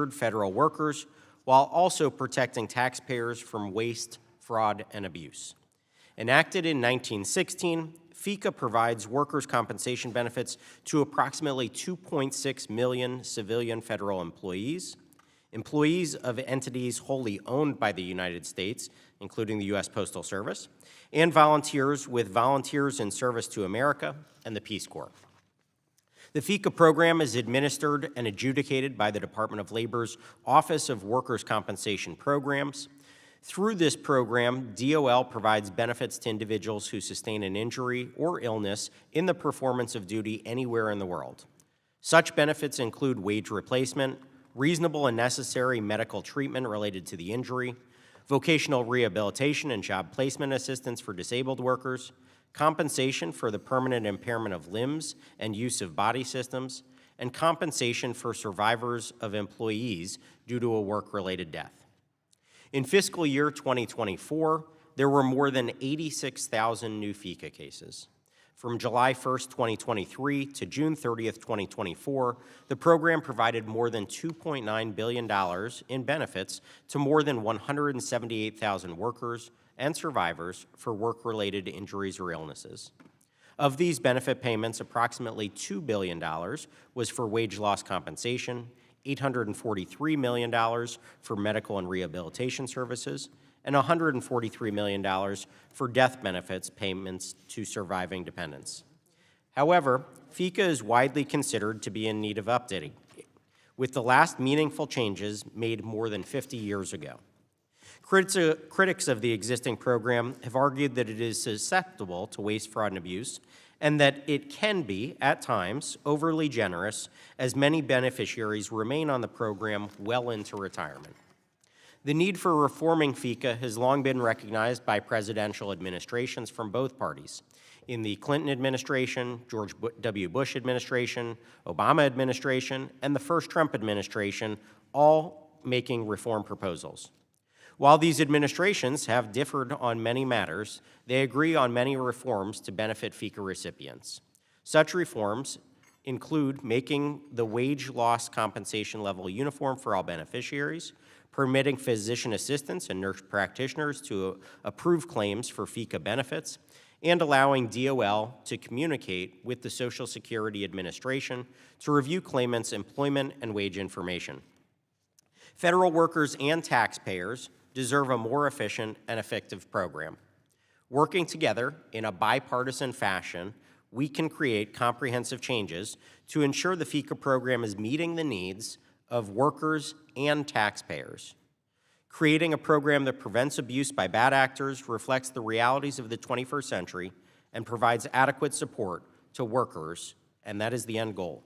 federal workers while also protecting taxpayers from waste, fraud, and abuse. Enacted in 1916, FECA provides workers' compensation benefits to approximately 2.6 million civilian federal employees, employees of entities wholly owned by the United States, including the U.S. Postal Service, and volunteers with Volunteers in Service to America and the Peace Corps. The FECA program is administered and adjudicated by the Department of Labor's Office of Workers' Compensation Programs. Through this program, DOL provides benefits to individuals who sustain an injury or illness in the performance of duty anywhere in the world. Such benefits include wage replacement, reasonable and necessary medical treatment related to the injury, vocational rehabilitation and job placement assistance for disabled workers, compensation for the permanent impairment of limbs and use of body systems, and compensation for survivors of employees due to a work-related death. In fiscal year 2024, there were more than 86,000 new FECA cases. From July 1st, 2023 to June 30th, 2024, the program provided more than $2.9 billion in benefits to more than 178,000 workers and survivors for work-related injuries or illnesses. Of these benefit payments, approximately $2 billion was for wage loss compensation, $843 million for medical and rehabilitation services, and $143 million for death benefits payments to surviving dependents. However, FECA is widely considered to be in need of updating, with the last meaningful changes made more than 50 years ago. Critics of the existing program have argued that it is susceptible to waste, fraud, and abuse, and that it can be, at times, overly generous, as many beneficiaries remain on the program well into retirement. The need for reforming FECA has long been recognized by presidential administrations from both parties. In the Clinton administration, George W. Bush administration, Obama administration, and the first Trump administration, all making reform proposals. While these administrations have differed on many matters, they agree on many reforms to benefit FECA recipients. Such reforms include making the wage loss compensation level uniform for all beneficiaries, permitting physician assistants and nurse practitioners to approve claims for FECA benefits, and allowing DOL to communicate with the Social Security Administration to review claimants' employment and wage information. Federal workers and taxpayers deserve a more efficient and effective program. Working together in a bipartisan fashion, we can create comprehensive changes to ensure the FECA program is meeting the needs of workers and taxpayers. Creating a program that prevents abuse by bad actors reflects the realities of the 21st century and provides adequate support to workers, and that is the end goal.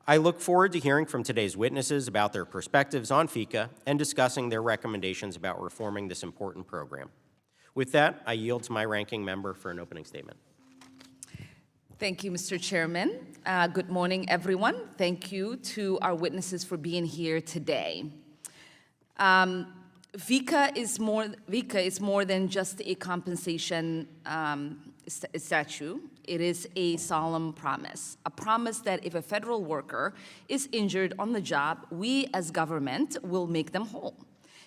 I look forward to hearing from today's witnesses about their perspectives on FECA and discussing their recommendations about reforming this important program. With that, I yield to my ranking member for an opening statement. Thank you, Mr. Chairman. Good morning, everyone. Thank you to our witnesses for being here today. FECA is more than just a compensation statute. It is a solemn promise, a promise that if a federal worker is injured on the job, we as government will make them whole.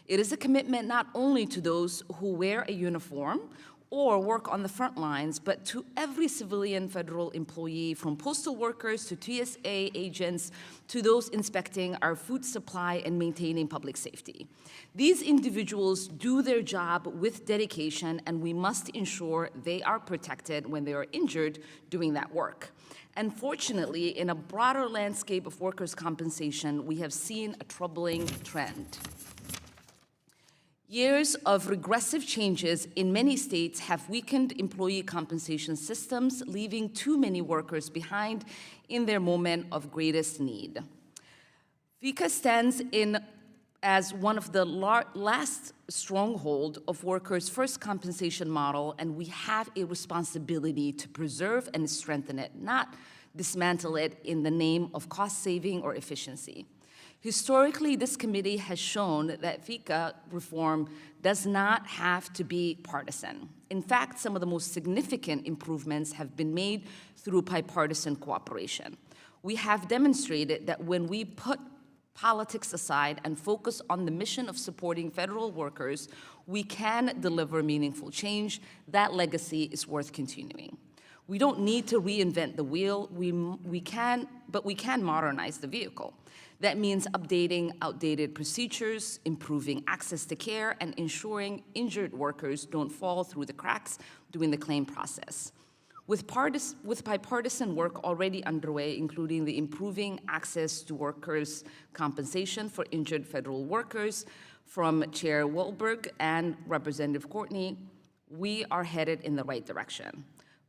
It is a commitment not only to those who wear a uniform or work on the front lines, but to every civilian federal employee, from postal workers to TSA agents to those inspecting our food supply and maintaining public safety. These individuals do their job with dedication, and we must ensure they are protected when they are injured doing that work. Unfortunately, in a broader landscape of workers' compensation, we have seen a troubling trend. Years of regressive changes in many states have weakened employee compensation systems, leaving too many workers behind in their moment of greatest need. FECA stands in as one of the last stronghold of workers' first compensation model, and we have a responsibility to preserve and strengthen it, not dismantle it in the name of cost saving or efficiency. Historically, this committee has shown that FECA reform does not have to be partisan. In fact, some of the most significant improvements have been made through bipartisan cooperation. We have demonstrated that when we put politics aside, and focus on the mission of supporting federal workers, we can deliver meaningful change. That legacy is worth continuing. We don't need to reinvent the wheel, but we can modernize the vehicle. That means updating outdated procedures, improving access to care, and ensuring injured workers don't fall through the cracks during the claim process. With bipartisan work already underway, including the improving access to workers' compensation for injured federal workers from Chair Wilberg and Representative Courtney, we are headed in the right direction.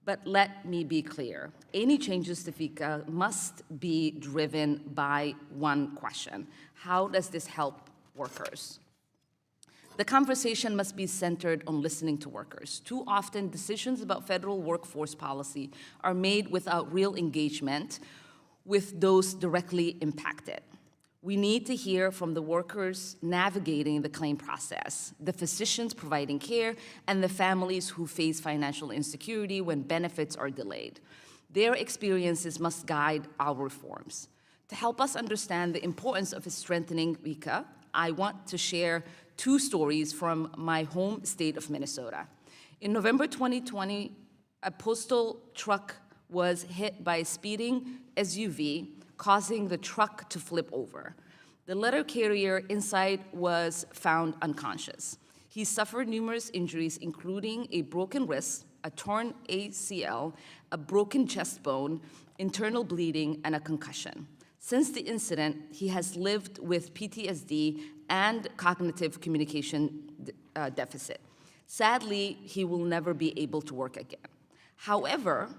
But let me be clear, any changes to FECA must be driven by one question: how does this help workers? The conversation must be centered on listening to workers. Too often, decisions about federal workforce policy are made without real engagement with those directly impacted. We need to hear from the workers navigating the claim process, the physicians providing care, and the families who face financial insecurity when benefits are delayed. Their experiences must guide our reforms. To help us understand the importance of strengthening FECA, I want to share two stories from my home state of Minnesota. In November 2020, a postal truck was hit by a speeding SUV, causing the truck to flip over. The letter carrier inside was found unconscious. He suffered numerous injuries, including a broken wrist, a torn ACL, a broken chest bone, internal bleeding, and a concussion. Since the incident, he has lived with PTSD and cognitive communication deficit. Sadly, he will never be able to work again. However,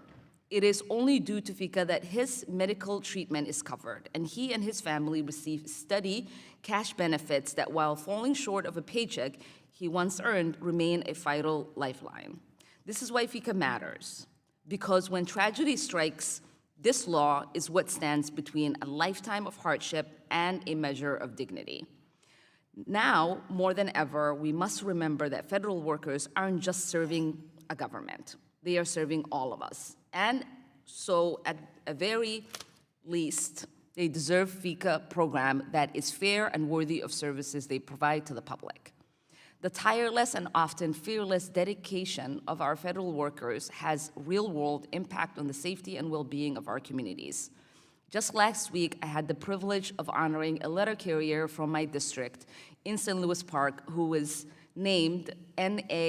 it is only due to FECA that his medical treatment is covered, and he and his family receive steady cash benefits that, while falling short of a paycheck he once earned, remain a vital lifeline. This is why FECA matters, because when tragedy strikes, this law is what stands between a lifetime of hardship and a measure of dignity. Now, more than ever, we must remember that federal workers aren't just serving a government. They are serving all of us. And so, at a very least, they deserve FECA program that is fair and worthy of services they provide to the public. The tireless and often fearless dedication of our federal workers has real-world impact on the safety and well-being of our communities. Just last week, I had the privilege of honoring a letter carrier from my district in St. Louis Park who was named NALC's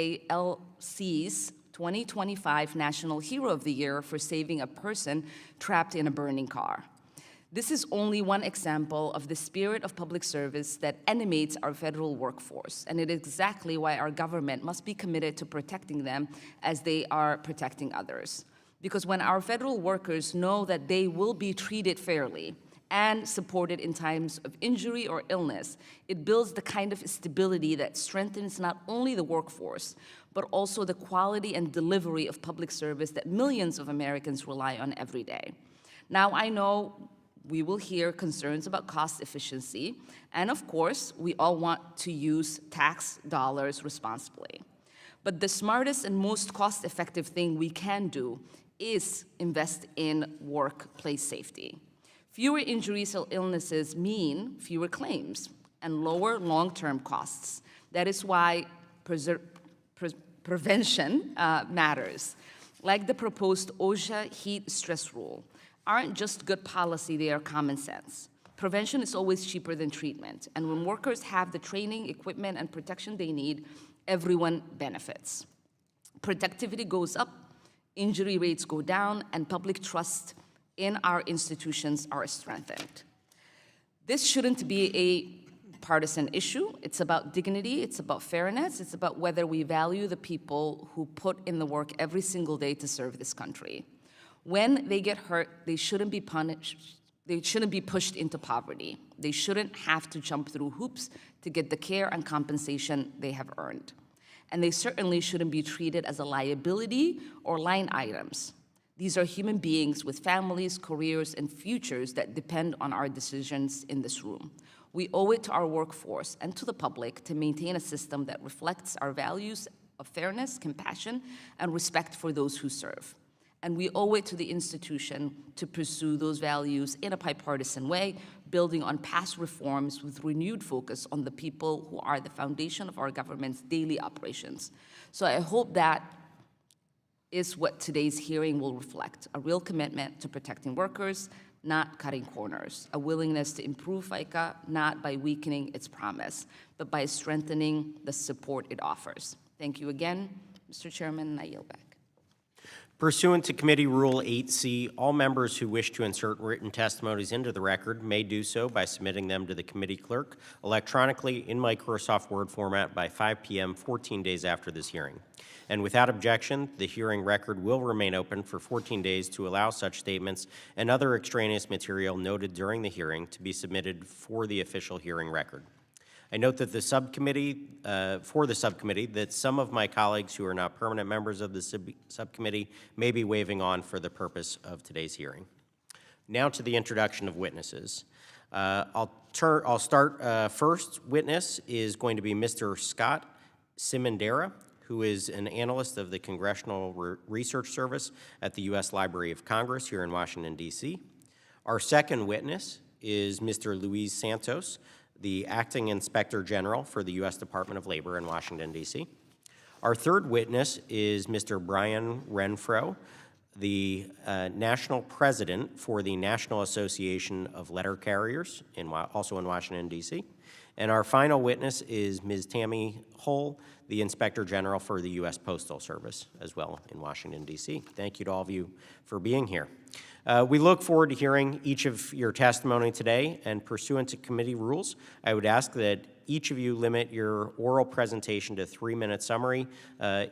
2025 National Hero of the Year for saving a person trapped in a burning car. This is only one example of the spirit of public service that animates our federal workforce, and it is exactly why our government must be committed to protecting them as they are protecting others. Because when our federal workers know that they will be treated fairly and supported in times of injury or illness, it builds the kind of stability that strengthens not only the workforce, but also the quality and delivery of public service that millions of Americans rely on every day. Now, I know we will hear concerns about cost efficiency, and of course, we all want to use tax dollars responsibly. But the smartest and most cost-effective thing we can do is invest in workplace safety. Fewer injuries or illnesses mean fewer claims and lower long-term costs. That is why prevention matters. Like the proposed OSHA heat stress rule, aren't just good policy, they are common sense. Prevention is always cheaper than treatment, and when workers have the training, equipment, and protection they need, everyone benefits. Productivity goes up, injury rates go down, and public trust in our institutions are strengthened. This shouldn't be a partisan issue. It's about dignity, it's about fairness, it's about whether we value the people who put in the work every single day to serve this country. When they get hurt, they shouldn't be punished. They shouldn't be pushed into poverty. They shouldn't have to jump through hoops to get the care and compensation they have earned. And they certainly shouldn't be treated as a liability or line items. These are human beings with families, careers, and futures that depend on our decisions in this room. We owe it to our workforce and to the public to maintain a system that reflects our values of fairness, compassion, and respect for those who serve. And we owe it to the institution to pursue those values in a bipartisan way, building on past reforms with renewed focus on the people who are the foundation of our government's daily operations. So I hope that is what today's hearing will reflect, a real commitment to protecting workers, not cutting corners, a willingness to improve FECA, not by weakening its promise, but by strengthening the support it offers. Thank you again, Mr. Chairman, and I yield back. Pursuant to Committee Rule 8C, all members who wish to insert written testimonies into the record may do so by submitting them to the committee clerk electronically in Microsoft Word format by 5 p.m. 14 days after this hearing. And without objection, the hearing record will remain open for 14 days to allow such statements and other extraneous material noted during the hearing to be submitted for the official hearing record. I note that the subcommittee, that some of my colleagues who are not permanent members of the subcommittee may be waiving on for the purpose of today's hearing. Now to the introduction of witnesses. I'll start. First witness is going to be Mr. Scott Simondera, who is an analyst of the Congressional Research Service at the U.S. Library of Congress here in Washington, D.C. Our second witness is Mr. Luis Santos, the Acting Inspector General for the U.S. Department of Labor in Washington, D.C. Our third witness is Mr. Brian Renfro, the National President for the National Association of Letter Carriers, also in Washington, D.C. And our final witness is Ms. Tammy Hull, the Inspector General for the U.S. Postal Service, as well in Washington, D.C. Thank you to all of you for being here. We look forward to hearing each of your testimony today, and pursuant to committee rules, I would ask that each of you limit your oral presentation to 3-minute summary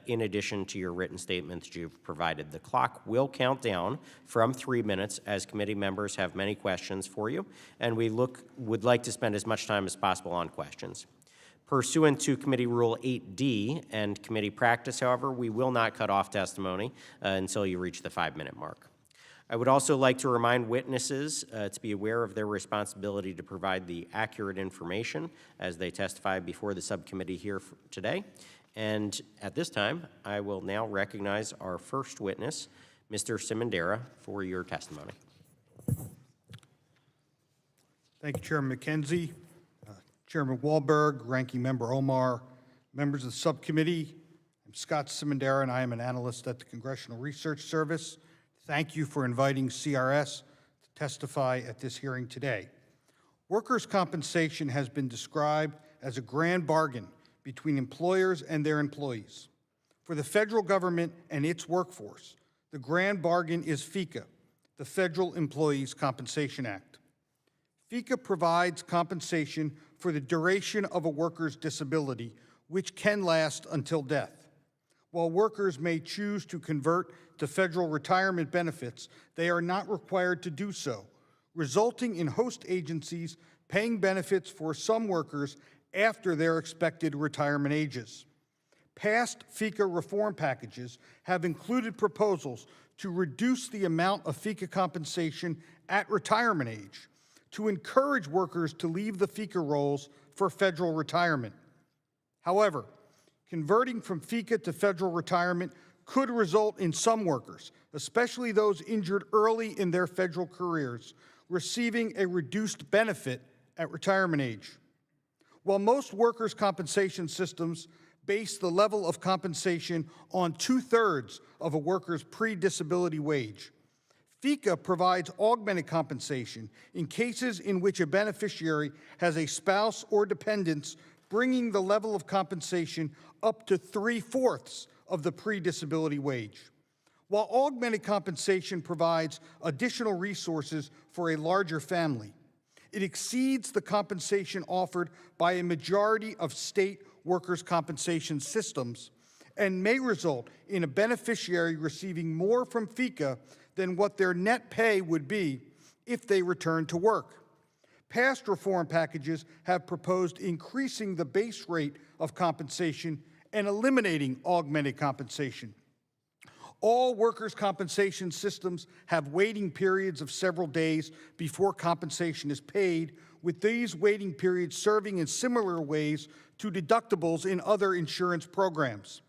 in addition to your written statement that you've provided. The clock will count down from 3 minutes as committee members have many questions for you, and we would like to spend as much time as possible on questions. Pursuant to Committee Rule 8D and committee practice, however, we will not cut off testimony until you reach the 5-minute mark. I would also like to remind witnesses to be aware of their responsibility to provide the accurate information as they testify before the subcommittee here today. And at this time, I will now recognize our first witness, Mr. Simondera, for your testimony. Thank you, Chairman McKenzie, Chairman Wahlberg, Ranking Member Omar, members of the subcommittee. I'm Scott Simondera, and I am an analyst at the Congressional Research Service. Thank you for inviting CRS to testify at this hearing today. Workers' compensation has been described as a grand bargain between employers and their employees. For the federal government and its workforce, the grand bargain is FECA, the Federal Employees Compensation Act. FECA provides compensation for the duration of a worker's disability, which can last until death. While workers may choose to convert to federal retirement benefits, they are not required to do so, resulting in host agencies paying benefits for some workers after their expected retirement ages. Past FECA reform packages have included proposals to reduce the amount of FECA compensation at retirement age, to encourage workers to leave the FECA rolls for federal retirement. However, converting from FECA to federal retirement could result in some workers, especially those injured early in their federal careers, receiving a reduced benefit at retirement age. While most workers' compensation systems base the level of compensation on 2/3 of a worker's pre-disability wage, FECA provides augmented compensation in cases in which a beneficiary has a spouse or dependents, bringing the level of compensation up to 3/4 of the pre-disability wage. While augmented compensation provides additional resources for a larger family, it exceeds the compensation offered by a majority of state workers' compensation systems and may result in a beneficiary receiving more from FECA than what their net pay would be if they returned to work. Past reform packages have proposed increasing the base rate of compensation and eliminating augmented compensation. All workers' compensation systems have waiting periods of several days before compensation is paid, with these waiting periods serving in similar ways to deductibles in other insurance programs.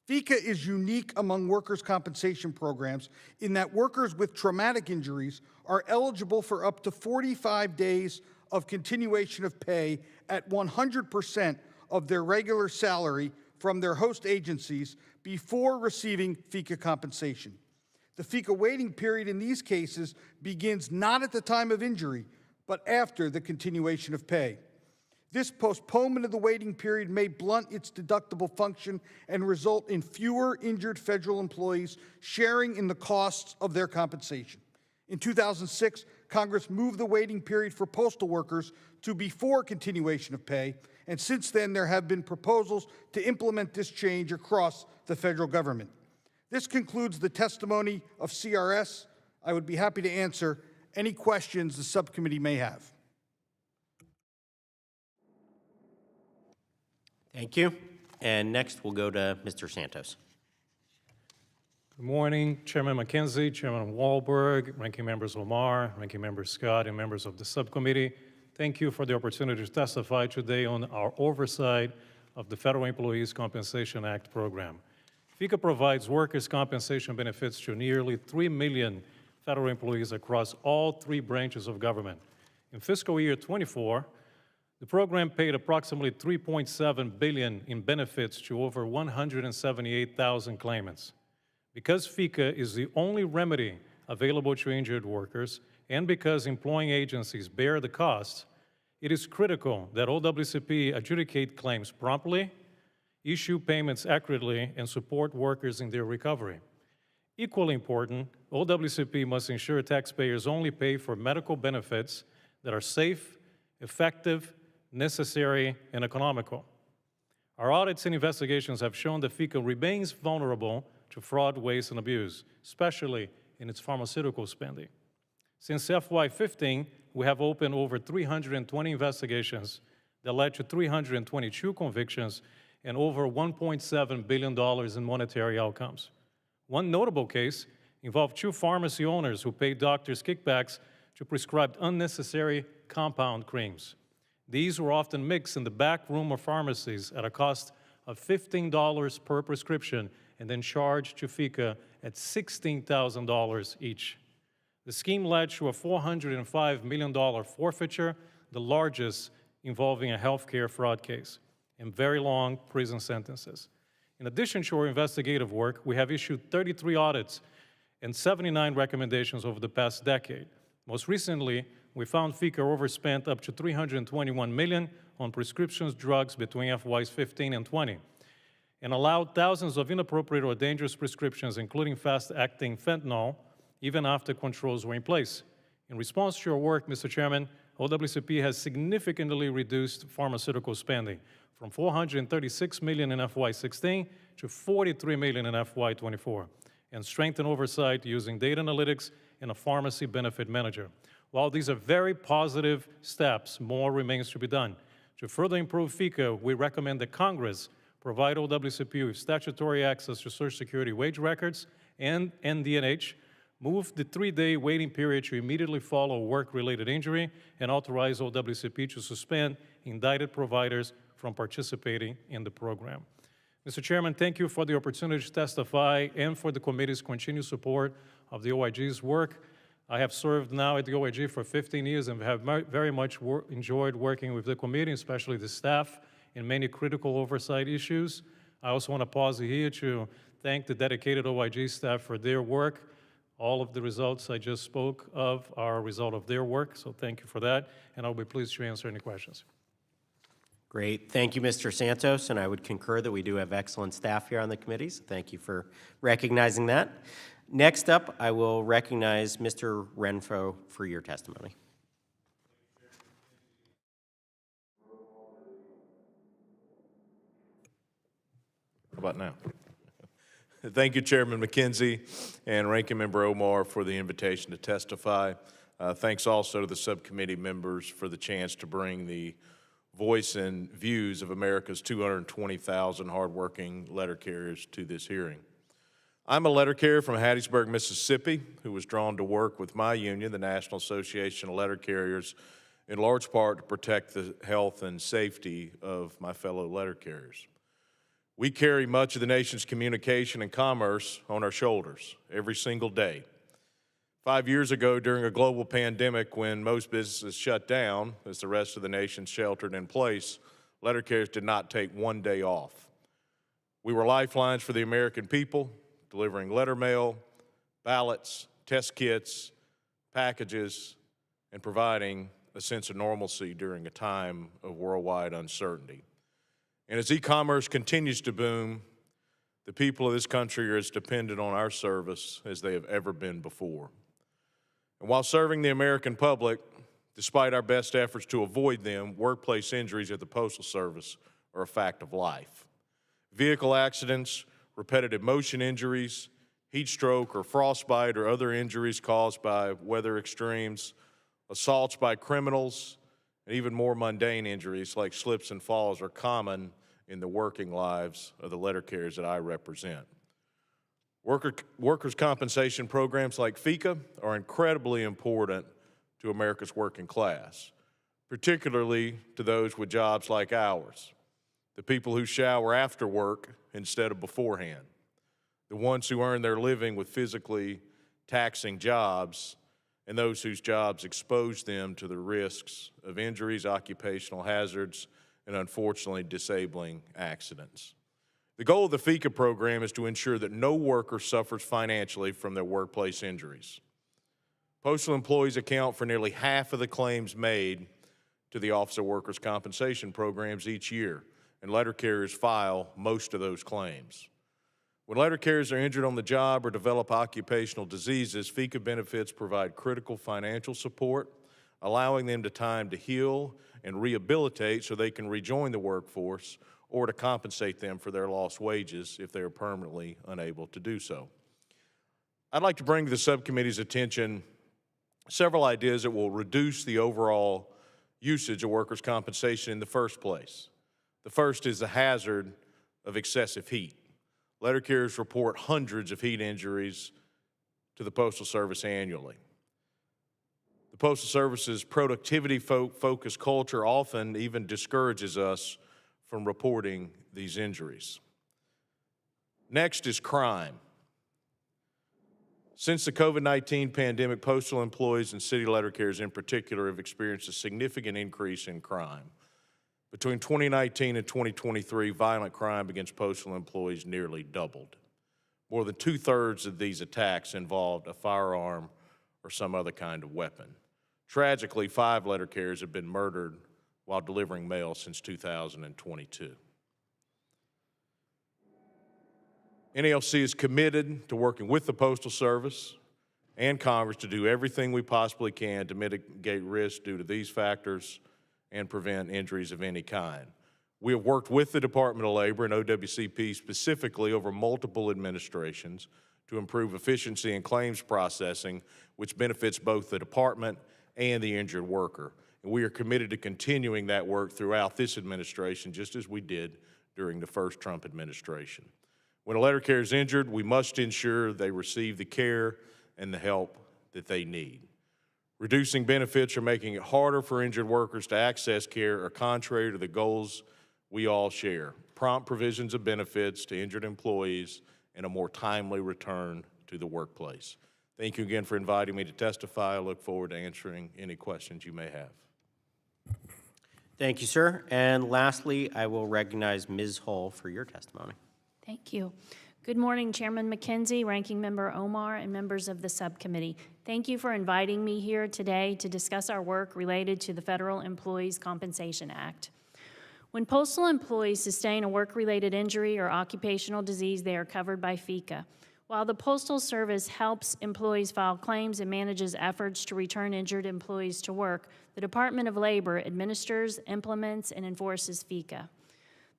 FECA is unique among workers' compensation programs in that workers with traumatic injuries are eligible for up to 45 days of continuation of pay at 100% of their regular salary from their host agencies before receiving FECA compensation. The FECA waiting period in these cases begins not at the time of injury, but after the continuation of pay. This postponement of the waiting period may blunt its deductible function and result in fewer injured federal employees sharing in the costs of their compensation. In 2006, Congress moved the waiting period for postal workers to before continuation of pay, and since then there have been proposals to implement this change across the federal government. This concludes the testimony of CRS. I would be happy to answer any questions the subcommittee may have. Thank you. And next, we'll go to Mr. Santos. Good morning, Chairman McKenzie, Chairman Wahlberg, Ranking Members Omar, Ranking Member Scott, and members of the subcommittee. Thank you for the opportunity to testify today on our oversight of the Federal Employees Compensation Act program. FECA provides workers' compensation benefits to nearly 3 million federal employees across all 3 branches of government. In fiscal year 24, the program paid approximately $3.7 billion in benefits to over 178,000 claimants. Because FECA is the only remedy available to injured workers, and because employing agencies bear the costs, it is critical that OWCP adjudicate claims promptly, issue payments accurately, and support workers in their recovery. Equally important, OWCP must ensure taxpayers only pay for medical benefits that are safe, effective, necessary, and economical. Our audits and investigations have shown that FECA remains vulnerable to fraud, waste, and abuse, especially in its pharmaceutical spending. Since FY15, we have opened over 320 investigations that led to 322 convictions and over $1.7 billion in monetary outcomes. One notable case involved 2 pharmacy owners who paid doctors kickbacks to prescribe unnecessary compound creams. These were often mixed in the back room of pharmacies at a cost of $15 per prescription and then charged to FECA at $16,000 each. The scheme led to a $405 million forfeiture, the largest involving a healthcare fraud case, and very long prison sentences. In addition to our investigative work, we have issued 33 audits and 79 recommendations over the past decade. Most recently, we found FECA overspent up to $321 million on prescriptions drugs between FYs 15 and 20, and allowed thousands of inappropriate or dangerous prescriptions, including fast-acting fentanyl, even after controls were in place. In response to your work, Mr. Chairman, OWCP has significantly reduced pharmaceutical spending from $436 million in FY16 to $43 million in FY24, and strengthened oversight using data analytics and a pharmacy benefit manager. While these are very positive steps, more remains to be done. To further improve FECA, we recommend that Congress provide OWCP with statutory access to Social Security wage records and NDNH, move the 3-day waiting period to immediately follow work-related injury, and authorize OWCP to suspend indicted providers from participating in the program. Mr. Chairman, thank you for the opportunity to testify and for the committee's continued support of the OIG's work. I have served now at the OIG for 15 years and have very much enjoyed working with the committee, especially the staff, in many critical oversight issues. I also want to pause here to thank the dedicated OIG staff for their work. All of the results I just spoke of are a result of their work, so thank you for that, and I'll be pleased to answer any questions. Great. Thank you, Mr. Santos, and I would concur that we do have excellent staff here on the committee, so thank you for recognizing that. Next up, I will recognize Mr. Renfro for your testimony. How about now? Thank you, Chairman McKenzie and Ranking Member Omar, for the invitation to testify. Thanks also to the subcommittee members for the chance to bring the voice and views of America's 220,000 hardworking letter carriers to this hearing. I'm a letter carrier from Hattiesburg, Mississippi, who was drawn to work with my union, the National Association of Letter Carriers, in large part to protect the health and safety of my fellow letter carriers. We carry much of the nation's communication and commerce on our shoulders every single day. 5 years ago, during a global pandemic when most businesses shut down as the rest of the nation sheltered in place, letter carriers did not take one day off. We were lifelines for the American people, delivering letter mail, ballots, test kits, packages, and providing a sense of normalcy during a time of worldwide uncertainty. And as e-commerce continues to boom, the people of this country are as dependent on our service as they have ever been before. And while serving the American public, despite our best efforts to avoid them, workplace injuries at the Postal Service are a fact of life. Vehicle accidents, repetitive motion injuries, heat stroke or frostbite or other injuries caused by weather extremes, assaults by criminals, and even more mundane injuries like slips and falls are common in the working lives of the letter carriers that I represent. Workers' compensation programs like FECA are incredibly important to America's working class, particularly to those with jobs like ours, the people who shower after work instead of beforehand, the ones who earn their living with physically taxing jobs, and those whose jobs expose them to the risks of injuries, occupational hazards, and unfortunately disabling accidents. The goal of the FECA program is to ensure that no worker suffers financially from their workplace injuries. Postal employees account for nearly half of the claims made to the Office of Workers' Compensation programs each year, and letter carriers file most of those claims. When letter carriers are injured on the job or develop occupational diseases, FECA benefits provide critical financial support, allowing them time to heal and rehabilitate so they can rejoin the workforce or to compensate them for their lost wages if they are permanently unable to do so. I'd like to bring to the subcommittee's attention several ideas that will reduce the overall usage of workers' compensation in the first place. The first is the hazard of excessive heat. Letter carriers report hundreds of heat injuries to the Postal Service annually. The Postal Service's productivity-focused culture often even discourages us from reporting these injuries. Next is crime. Since the COVID-19 pandemic, postal employees and city letter carriers in particular have experienced a significant increase in crime. Between 2019 and 2023, violent crime against postal employees nearly doubled. More than 2/3 of these attacks involved a firearm or some other kind of weapon. Tragically, 5 letter carriers have been murdered while delivering mail since 2022. NALC is committed to working with the Postal Service and Congress to do everything we possibly can to mitigate risk due to these factors and prevent injuries of any kind. We have worked with the Department of Labor and OWCP specifically over multiple administrations to improve efficiency in claims processing, which benefits both the department and the injured worker. And we are committed to continuing that work throughout this administration, just as we did during the first Trump administration. When a letter carrier is injured, we must ensure they receive the care and the help that they need. Reducing benefits or making it harder for injured workers to access care are contrary to the goals we all share: prompt provisions of benefits to injured employees and a more timely return to the workplace. Thank you again for inviting me to testify. I look forward to answering any questions you may have. Thank you, sir. And lastly, I will recognize Ms. Hull for your testimony. Thank you. Good morning, Chairman McKenzie, Ranking Member Omar, and members of the subcommittee. Thank you for inviting me here today to discuss our work related to the Federal Employees Compensation Act. When postal employees sustain a work-related injury or occupational disease, they are covered by FECA. While the Postal Service helps employees file claims and manages efforts to return injured employees to work, the Department of Labor administers, implements, and enforces FECA.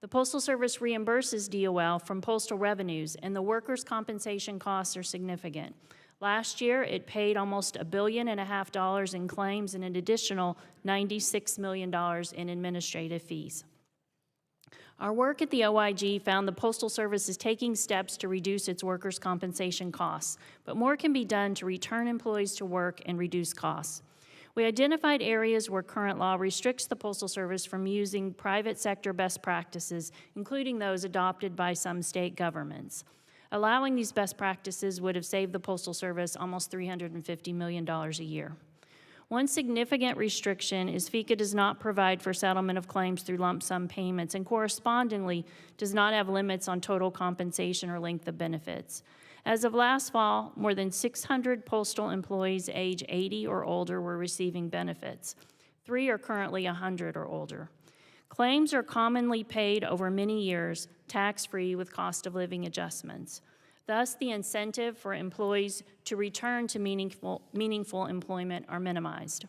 The Postal Service reimburses DOL from postal revenues, and the workers' compensation costs are significant. Last year, it paid almost $1.5 billion in claims and an additional $96 million in administrative fees. Our work at the OIG found the Postal Service is taking steps to reduce its workers' compensation costs, but more can be done to return employees to work and reduce costs. We identified areas where current law restricts the Postal Service from using private sector best practices, including those adopted by some state governments. Allowing these best practices would have saved the Postal Service almost $350 million a year. One significant restriction is FECA does not provide for settlement of claims through lump sum payments and correspondingly does not have limits on total compensation or length of benefits. As of last fall, more than 600 postal employees age 80 or older were receiving benefits. 3 are currently 100 or older. Claims are commonly paid over many years, tax-free with cost of living adjustments. Thus, the incentive for employees to return to meaningful employment are minimized.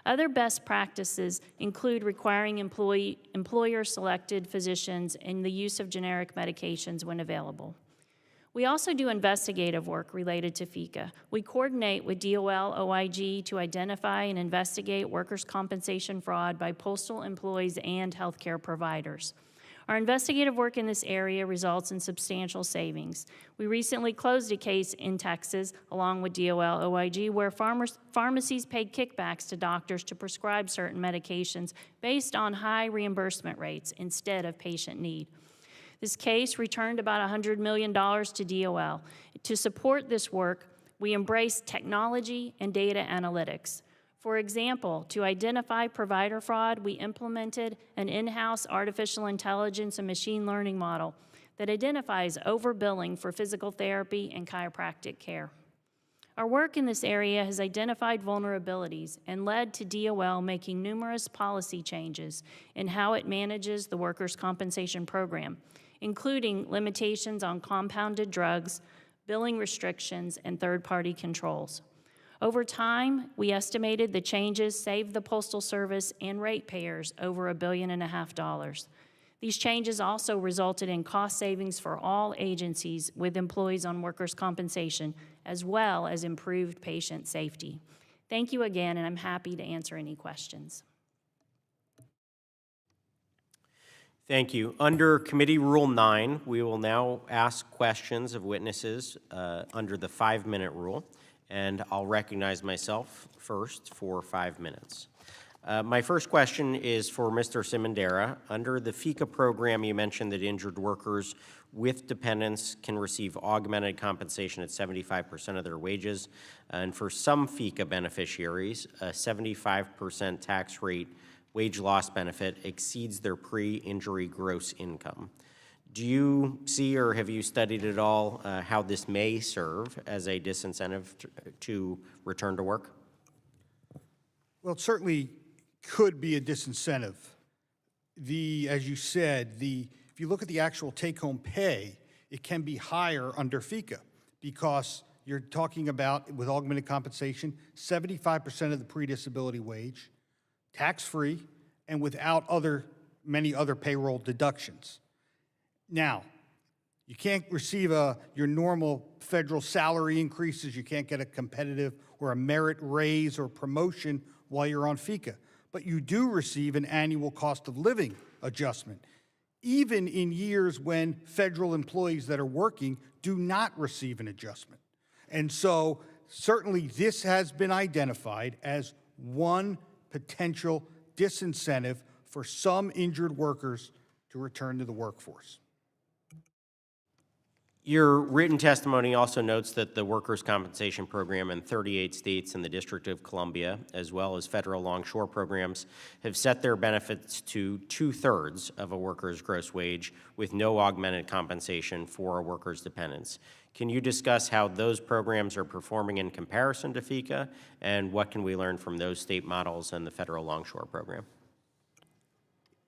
Other best practices include requiring employer-selected physicians and the use of generic medications when available. We also do investigative work related to FECA. We coordinate with DOL OIG to identify and investigate workers' compensation fraud by postal employees and healthcare providers. Our investigative work in this area results in substantial savings. We recently closed a case in Texas, along with DOL OIG, where pharmacies paid kickbacks to doctors to prescribe certain medications based on high reimbursement rates instead of patient need. This case returned about $100 million to DOL. To support this work, we embraced technology and data analytics. For example, to identify provider fraud, we implemented an in-house artificial intelligence and machine learning model that identifies overbilling for physical therapy and chiropractic care. Our work in this area has identified vulnerabilities and led to DOL making numerous policy changes in how it manages the workers' compensation program, including limitations on compounded drugs, billing restrictions, and third-party controls. Over time, we estimated the changes saved the Postal Service and ratepayers over $1.5 billion. These changes also resulted in cost savings for all agencies with employees on workers' compensation, as well as improved patient safety. Thank you again, and I'm happy to answer any questions. Thank you. Under Committee Rule 9, we will now ask questions of witnesses under the 5-minute rule, and I'll recognize myself first for 5 minutes. My first question is for Mr. Simondera. Under the FECA program, you mentioned that injured workers with dependents can receive augmented compensation at 75% of their wages, and for some FECA beneficiaries, a 75% tax rate wage loss benefit exceeds their pre-injury gross income. Do you see or have you studied at all how this may serve as a disincentive to return to work? Well, it certainly could be a disincentive. As you said, if you look at the actual take-home pay, it can be higher under FECA because you're talking about, with augmented compensation, 75% of the pre-disability wage, tax-free, and without many other payroll deductions. Now, you can't receive your normal federal salary increases. You can't get a competitive or a merit raise or promotion while you're on FECA. But you do receive an annual cost of living adjustment, even in years when federal employees that are working do not receive an adjustment. And so certainly this has been identified as one potential disincentive for some injured workers to return to the workforce. Your written testimony also notes that the workers' compensation program in 38 states and the District of Columbia, as well as federal longshore programs, have set their benefits to 2/3 of a worker's gross wage with no augmented compensation for a worker's dependents. Can you discuss how those programs are performing in comparison to FECA, and what can we learn from those state models and the federal longshore program?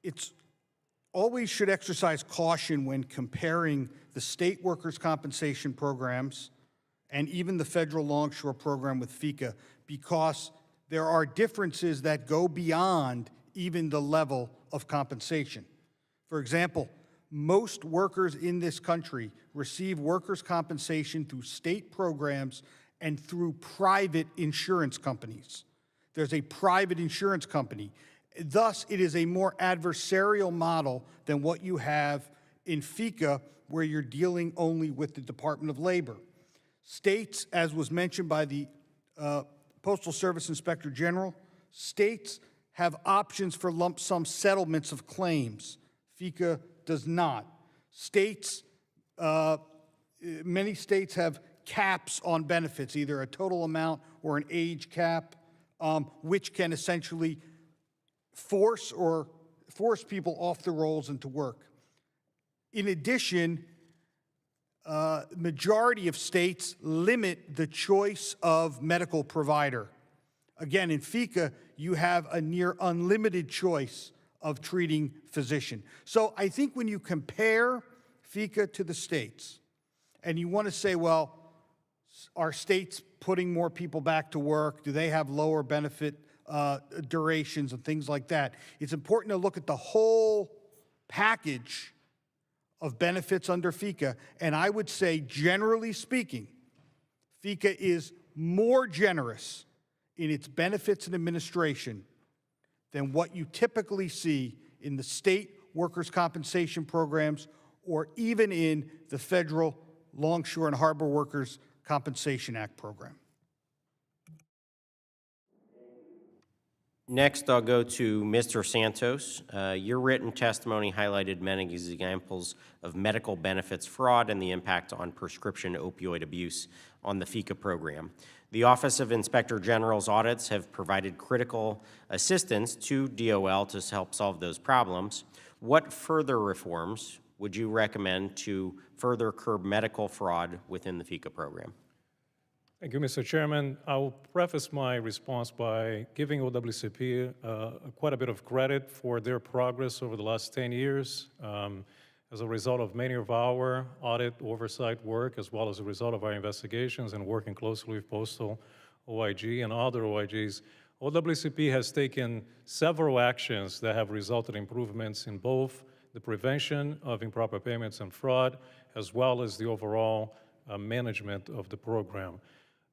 It's always should exercise caution when comparing the state workers' compensation programs and even the federal longshore program with FECA, because there are differences that go beyond even the level of compensation. For example, most workers in this country receive workers' compensation through state programs and through private insurance companies. There's a private insurance company. Thus, it is a more adversarial model than what you have in FECA, where you're dealing only with the Department of Labor. States, as was mentioned by the Postal Service Inspector General, States have options for lump sum settlements of claims. FECA does not. States, many states have caps on benefits, either a total amount or an age cap, which can essentially force people off the rolls and to work. In addition, majority of states limit the choice of medical provider. Again, in FECA, you have a near unlimited choice of treating physician. So I think when you compare FECA to the states, and you want to say, well, are states putting more people back to work? Do they have lower benefit durations and things like that? It's important to look at the whole package of benefits under FECA, and I would say, generally speaking, FECA is more generous in its benefits and administration than what you typically see in the state workers' compensation programs or even in the federal Longshore and Harbor Workers Compensation Act program. Next, I'll go to Mr. Santos. Your written testimony highlighted many examples of medical benefits fraud and the impact on prescription opioid abuse on the FECA program. The Office of Inspector General's audits have provided critical assistance to DOL to help solve those problems. What further reforms would you recommend to further curb medical fraud within the FECA program? Thank you, Mr. Chairman. I'll preface my response by giving OWCP quite a bit of credit for their progress over the last 10 years. As a result of many of our audit oversight work, as well as a result of our investigations and working closely with Postal OIG and other OIGs, OWCP has taken several actions that have resulted in improvements in both the prevention of improper payments and fraud, as well as the overall management of the program.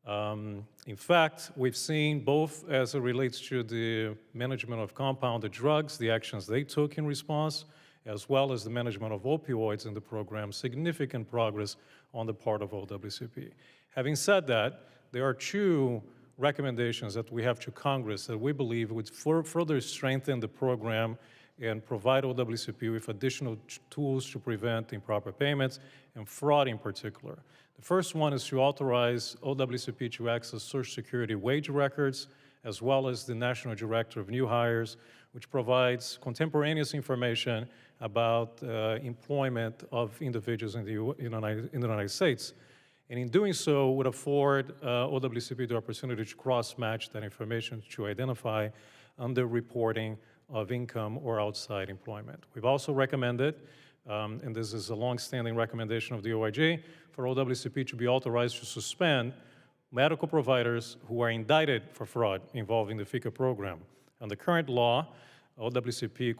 In fact, we've seen both as it relates to the management of compounded drugs, the actions they took in response, as well as the management of opioids in the program, significant progress on the part of OWCP. Having said that, there are two recommendations that we have to Congress that we believe would further strengthen the program and provide OWCP with additional tools to prevent improper payments and fraud in particular. The first one is to authorize OWCP to access Social Security wage records, as well as the National Director of New Hires, which provides contemporaneous information about employment of individuals in the United States. And in doing so, would afford OWCP the opportunity to cross-match that information to identify underreporting of income or outside employment. We've also recommended, and this is a long-standing recommendation of the OIG, for OWCP to be authorized to suspend medical providers who are indicted for fraud involving the FECA program. Under current law, OWCP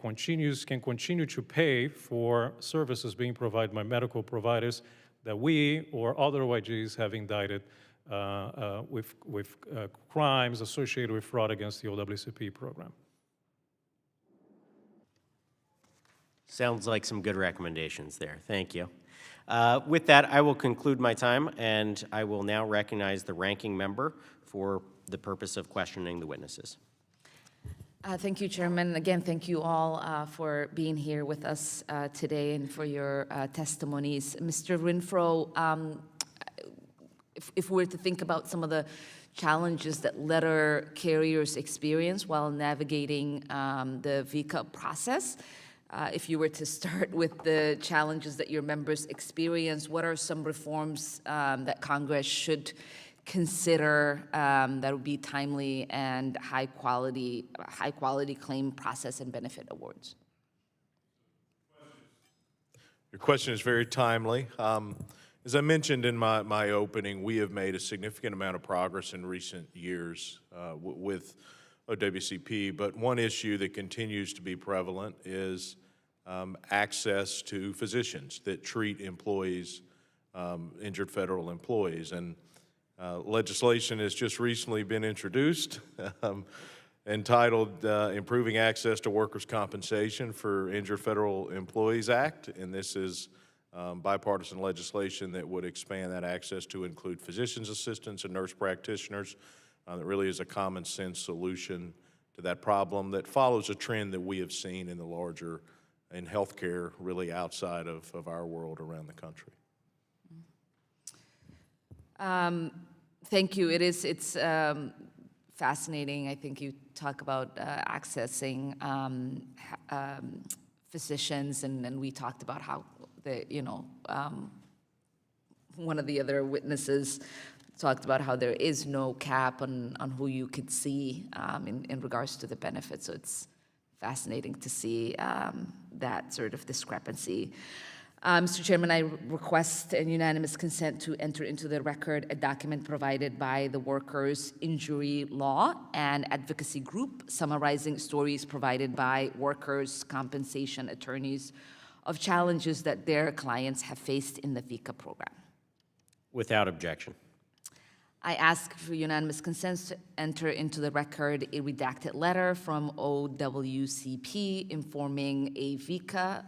can continue to pay for services being provided by medical providers that we or other OIGs have indicted with crimes associated with fraud against the OWCP program. Sounds like some good recommendations there. Thank you. With that, I will conclude my time, and I will now recognize the ranking member for the purpose of questioning the witnesses. Thank you, Chairman. Again, thank you all for being here with us today and for your testimonies. Mr. Renfro, if we were to think about some of the challenges that letter carriers experience while navigating the FECA process, if you were to start with the challenges that your members experience, what are some reforms that Congress should consider that would be timely and high quality claim process and benefit awards? Your question is very timely. As I mentioned in my opening, we have made a significant amount of progress in recent years with OWCP, but one issue that continues to be prevalent is access to physicians that treat employees, injured federal employees. And legislation has just recently been introduced entitled Improving Access to Workers' Compensation for Injured Federal Employees Act, and this is bipartisan legislation that would expand that access to include physician's assistants and nurse practitioners. That really is a common sense solution to that problem that follows a trend that we have seen in the larger, in healthcare, really outside of our world around the country. Thank you. It's fascinating. I think you talk about accessing physicians, and we talked about how one of the other witnesses talked about how there is no cap on who you could see in regards to the benefits. So it's fascinating to see that sort of discrepancy. Mr. Chairman, I request an unanimous consent to enter into the record a document provided by the Workers' Injury Law and Advocacy Group summarizing stories provided by workers' compensation attorneys of challenges that their clients have faced in the FECA program. Without objection. I ask for unanimous consent to enter into the record a redacted letter from OWCP informing a FECA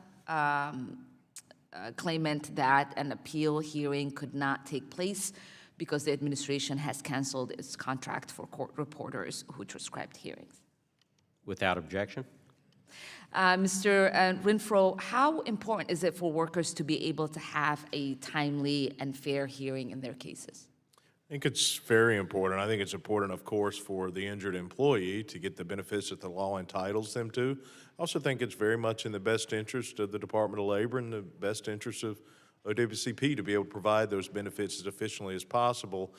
claimant that an appeal hearing could not take place because the administration has canceled its contract for court reporters who transcribed hearings. Without objection. Mr. Renfro, how important is it for workers to be able to have a timely and fair hearing in their cases? I think it's very important. I think it's important, of course, for the injured employee to get the benefits that the law entitles them to. I also think it's very much in the best interest of the Department of Labor and the best interest of OWCP to be able to provide those benefits as efficiently as possible.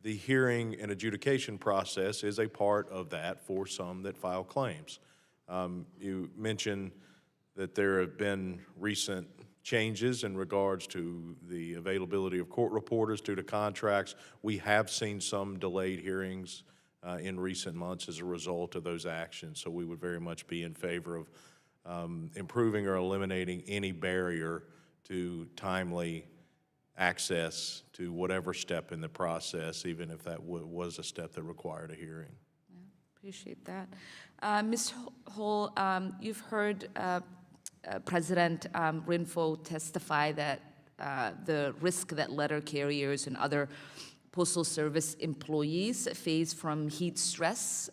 The hearing and adjudication process is a part of that for some that file claims. You mentioned that there have been recent changes in regards to the availability of court reporters due to contracts. We have seen some delayed hearings in recent months as a result of those actions, so we would very much be in favor of improving or eliminating any barrier to timely access to whatever step in the process, even if that was a step that required a hearing. Yeah, appreciate that. Ms. Hull, you've heard President Renfro testify that the risk that letter carriers and other Postal Service employees face from heat stress,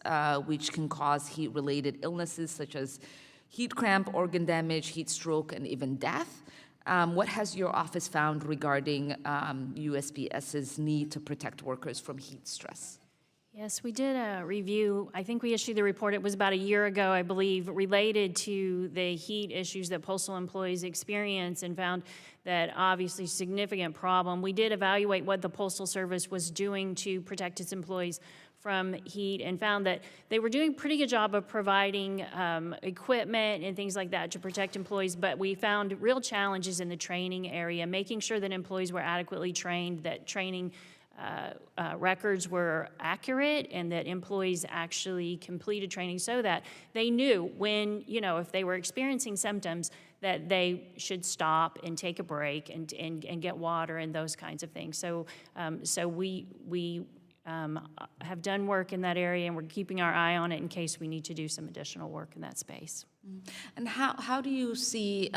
which can cause heat-related illnesses such as heat cramp, organ damage, heat stroke, and even death. What has your office found regarding USPS's need to protect workers from heat stress? Yes, we did a review. I think we issued the report, it was about a year ago, I believe, related to the heat issues that postal employees experience and found that obviously significant problem. We did evaluate what the Postal Service was doing to protect its employees from heat and found that they were doing a pretty good job of providing equipment and things like that to protect employees, but we found real challenges in the training area, making sure that employees were adequately trained, that training records were accurate, and that employees actually completed training so that they knew when, if they were experiencing symptoms, that they should stop and take a break and get water and those kinds of things. So we have done work in that area, and we're keeping our eye on it in case we need to do some additional work in that space. And how do you see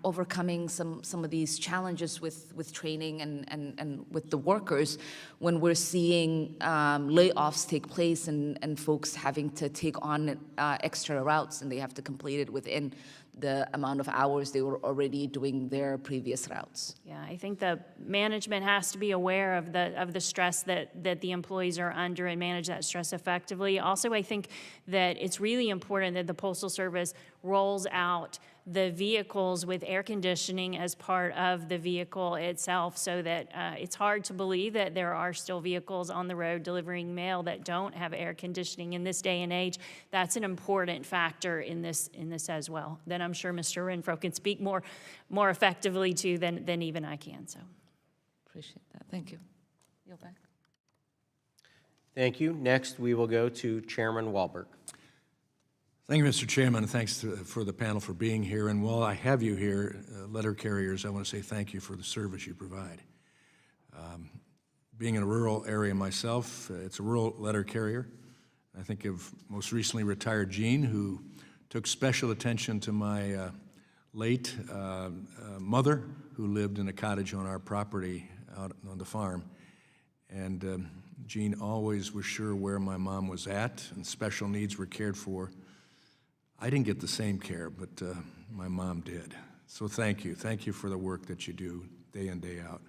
overcoming some of these challenges with training and with the workers when we're seeing layoffs take place and folks having to take on extra routes and they have to complete it within the amount of hours they were already doing their previous routes? Yeah, I think the management has to be aware of the stress that the employees are under and manage that stress effectively. Also, I think that it's really important that the Postal Service rolls out the vehicles with air conditioning as part of the vehicle itself, so that it's hard to believe that there are still vehicles on the road delivering mail that don't have air conditioning in this day and age. That's an important factor in this as well, that I'm sure Mr. Renfro can speak more effectively to than even I can. So Appreciate that. Thank you. Yield back. Thank you. Next, we will go to Chairman Wahlberg. Thank you, Mr. Chairman, and thanks for the panel for being here. And while I have you here, letter carriers, I want to say thank you for the service you provide. Being in a rural area myself, it's a rural letter carrier. I think of most recently retired Gene, who took special attention to my late mother, who lived in a cottage on our property out on the farm. And Gene always was sure where my mom was at, and special needs were cared for. I didn't get the same care, but my mom did. So thank you. Thank you for the work that you do day in, day out.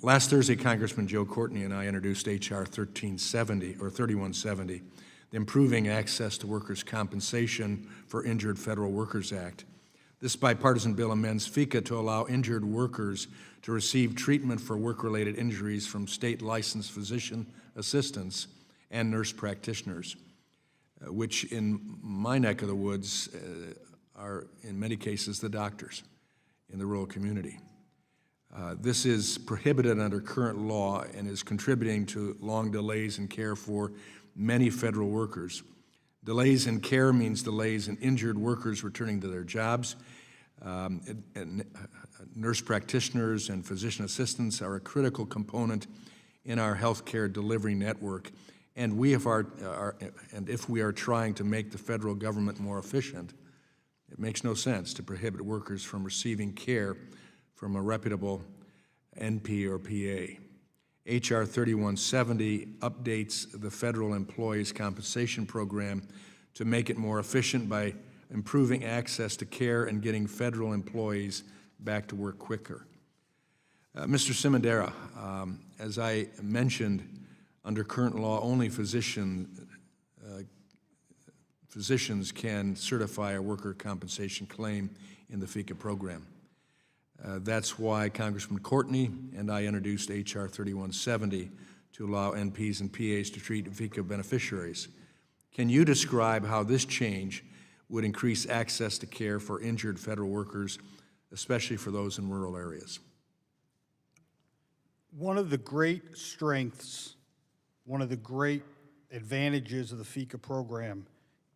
Last Thursday, Congressman Joe Courtney and I introduced H.R. 3170, the Improving Access to Workers' Compensation for Injured Federal Workers Act. This bipartisan bill amends FECA to allow injured workers to receive treatment for work-related injuries from state licensed physician assistants and nurse practitioners, which in my neck of the woods are in many cases the doctors in the rural community. This is prohibited under current law and is contributing to long delays in care for many federal workers. Delays in care means delays in injured workers returning to their jobs. Nurse practitioners and physician assistants are a critical component in our healthcare delivery network, and if we are trying to make the federal government more efficient, it makes no sense to prohibit workers from receiving care from a reputable NP or PA. H.R. 3170 updates the Federal Employees Compensation Program to make it more efficient by improving access to care and getting federal employees back to work quicker. Mr. Simondera, as I mentioned, under current law, only physicians can certify a worker compensation claim in the FECA program. That's why Congressman Courtney and I introduced H.R. 3170 to allow NPs and PAs to treat FECA beneficiaries. Can you describe how this change would increase access to care for injured federal workers, especially for those in rural areas? One of the great strengths, one of the great advantages of the FECA program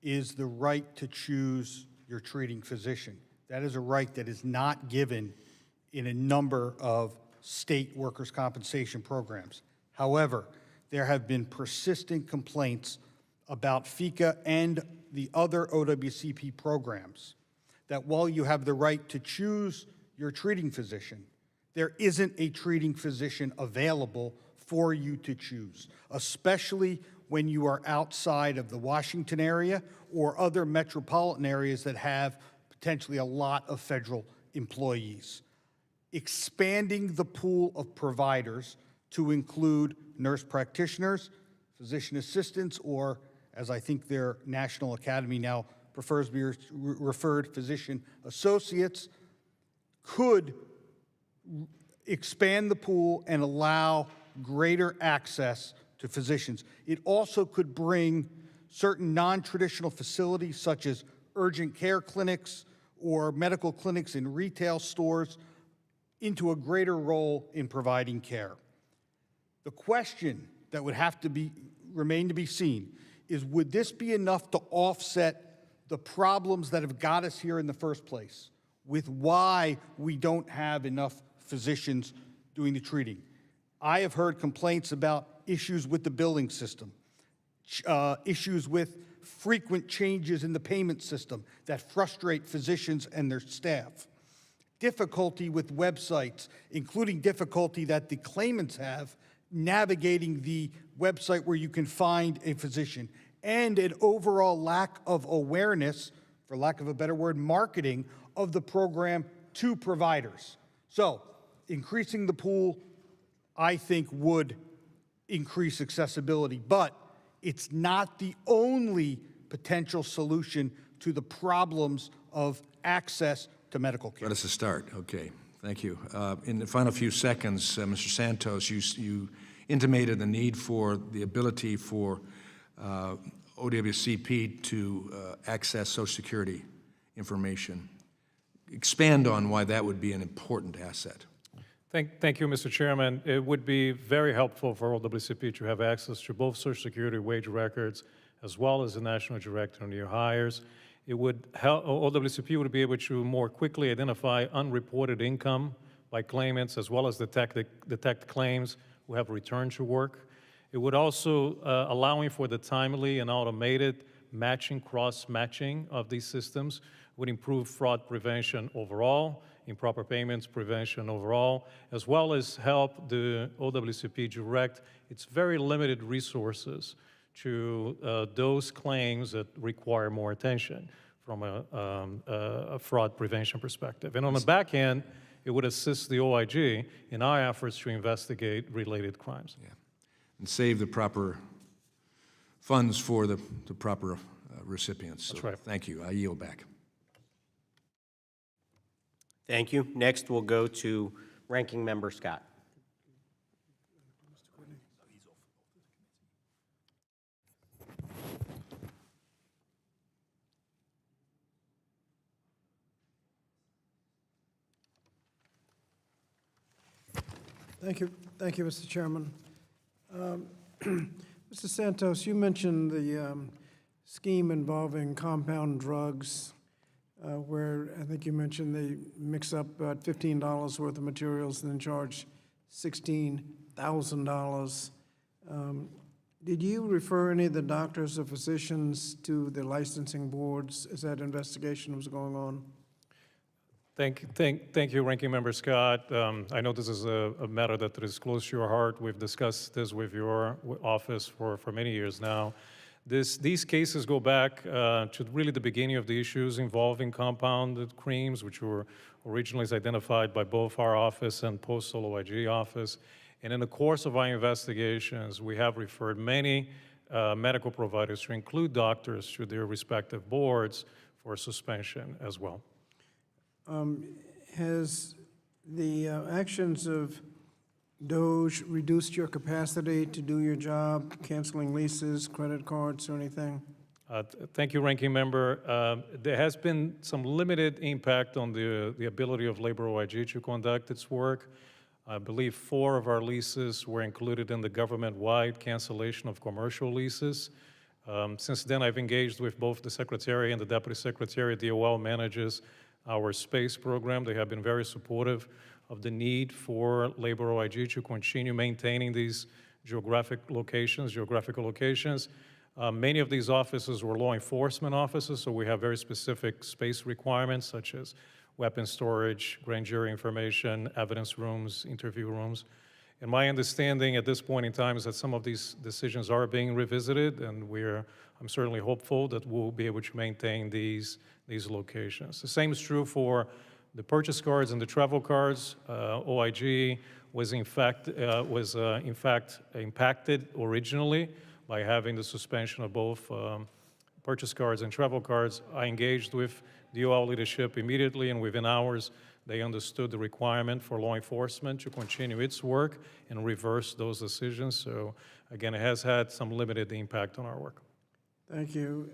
is the right to choose your treating physician. That is a right that is not given in a number of state workers' compensation programs. However, there have been persistent complaints about FECA and the other OWCP programs that while you have the right to choose your treating physician, there isn't a treating physician available for you to choose, especially when you are outside of the Washington area or other metropolitan areas that have potentially a lot of federal employees. Expanding the pool of providers to include nurse practitioners, physician assistants, or as I think their National Academy now prefers to be referred, physician associates, could expand the pool and allow greater access to physicians. It also could bring certain non-traditional facilities such as urgent care clinics or medical clinics in retail stores into a greater role in providing care. The question that would have to remain to be seen is, would this be enough to offset the problems that have got us here in the first place with why we don't have enough physicians doing the treating? I have heard complaints about issues with the billing system, issues with frequent changes in the payment system that frustrate physicians and their staff, difficulty with websites, including difficulty that the claimants have navigating the website where you can find a physician, and an overall lack of awareness, for lack of a better word, marketing of the program to providers. So, increasing the pool, I think, would increase accessibility, but it's not the only potential solution to the problems of access to medical care. Let us start. Okay, thank you. In the final few seconds, Mr. Santos, you intimated the need for the ability for OWCP to access Social Security information. Expand on why that would be an important asset. Thank you, Mr. Chairman. It would be very helpful for OWCP to have access to both Social Security wage records as well as the National Directory of New Hires. It would help, OWCP would be able to more quickly identify unreported income by claimants as well as detect claims who have returned to work. It would also allowing for the timely and automated matching, cross-matching of these systems would improve fraud prevention overall, improper payments prevention overall, as well as help the OWCP direct its very limited resources to those claims that require more attention from a fraud prevention perspective. And on the back end, it would assist the OIG in our efforts to investigate related crimes. Yeah. And save the proper funds for the proper recipients. That's So right. thank you. I yield back. Thank you. Next, we'll go to Ranking Member Scott. Thank you, Mr. Chairman. Mr. Santos, you mentioned the scheme involving compound drugs, where I think you mentioned they mix up about $15 worth of materials and then charge $16,000. Did you refer any of the doctors or physicians to the licensing boards as that investigation was going on? Thank you, Ranking Member Scott. I know this is a matter that is close to your heart. We've discussed this with your office for many years now. These cases go back to really the beginning of the issues involving compounded creams, which were originally identified by both our office and Postal OIG office. And in the course of our investigations, we have referred many medical providers, to include doctors, to their respective boards for suspension as well. Has the actions of DOJ reduced your capacity to do your job, canceling leases, credit cards, or anything? Thank you, Ranking Member. There has been some limited impact on the ability of Labor OIG to conduct its work. I believe 4 of our leases were included in the government-wide cancellation of commercial leases. Since then, I've engaged with both the Secretary and the Deputy Secretary. DOL manages our space program. They have been very supportive of the need for Labor OIG to continue maintaining these geographical locations. Many of these offices were law enforcement offices, so we have very specific space requirements, such as weapon storage, grand jury information, evidence rooms, interview rooms. And my understanding at this point in time is that some of these decisions are being revisited, and I'm certainly hopeful that we'll be able to maintain these locations. The same is true for the purchase cards and the travel cards. OIG was in fact impacted originally by having the suspension of both purchase cards and travel cards. I engaged with DOL leadership immediately, and within hours, they understood the requirement for law enforcement to continue its work and reverse those decisions. So again, it has had some limited impact on our work. Thank you.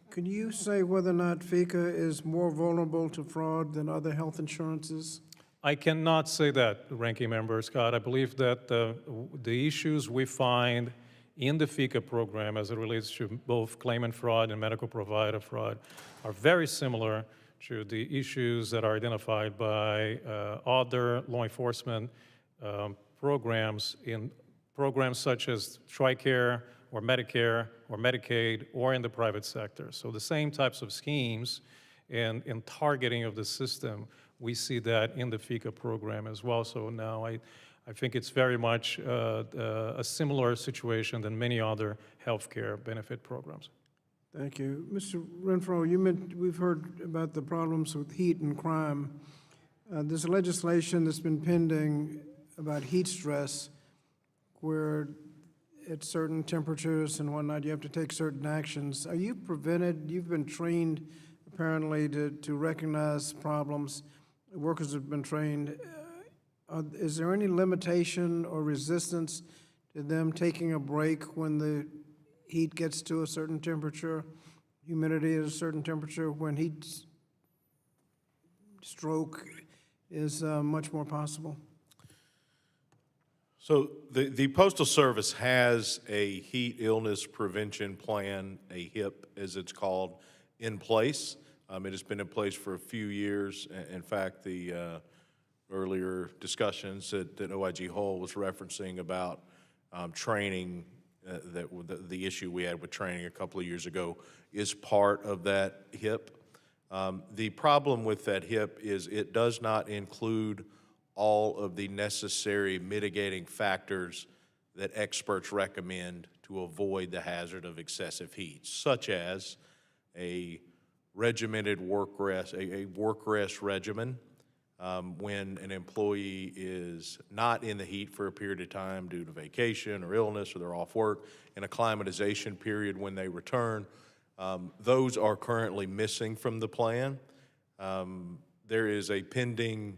Could you say whether or not FECA is more vulnerable to fraud than other health insurances? I cannot say that, Ranking Member Scott. I believe that the issues we find in the FECA program as it relates to both claimant fraud and medical provider fraud are very similar to the issues that are identified by other law enforcement programs in programs such as TRICARE or Medicare or Medicaid or in the private sector. So the same types of schemes and targeting of the system, we see that in the FECA program as well. So now I think it's very much a similar situation than many other healthcare benefit programs. Thank you. Mr. Renfro, we've heard about the problems with heat and crime. There's legislation that's been pending about heat stress where at certain temperatures and whatnot, you have to take certain actions. Are you prevented? You've been trained apparently to recognize problems. Workers have been trained. Is there any limitation or resistance to them taking a break when the heat gets to a certain temperature, humidity at a certain temperature, when heat stroke is much more possible? So the Postal Service has a heat illness prevention plan, a HIP as it's called, in place. It has been in place for a few years. In fact, the earlier discussions that OIG Hull was referencing about training, the issue we had with training a couple of years ago is part of that HIP. The problem with that HIP is it does not include all of the necessary mitigating factors that experts recommend to avoid the hazard of excessive heat, such as a regimented work rest, a work rest regimen when an employee is not in the heat for a period of time due to vacation or illness, or they're off work, and a climatization period when they return. Those are currently missing from the plan. There is a pending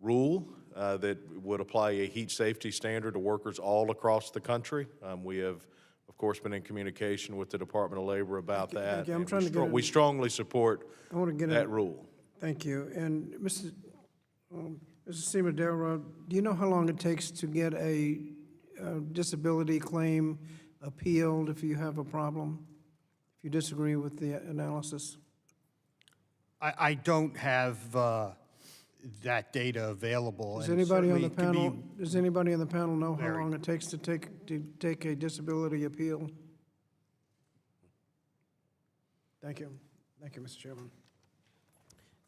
rule that would apply a heat safety standard to workers all across the country. We have, of course, been in communication with the Department of Labor about that. Thank you. I'm and trying to get we strongly support I want to get that rule. Thank you. And Mr. Cimadera, do you know how long it takes to get a disability claim appealed if you have a problem, if you disagree with the analysis? I don't have that data available. Does and anybody on the certainly it could panel, does anybody on the panel know how very- long it takes to take a disability appeal? Thank you. Thank you, Mr. Chairman.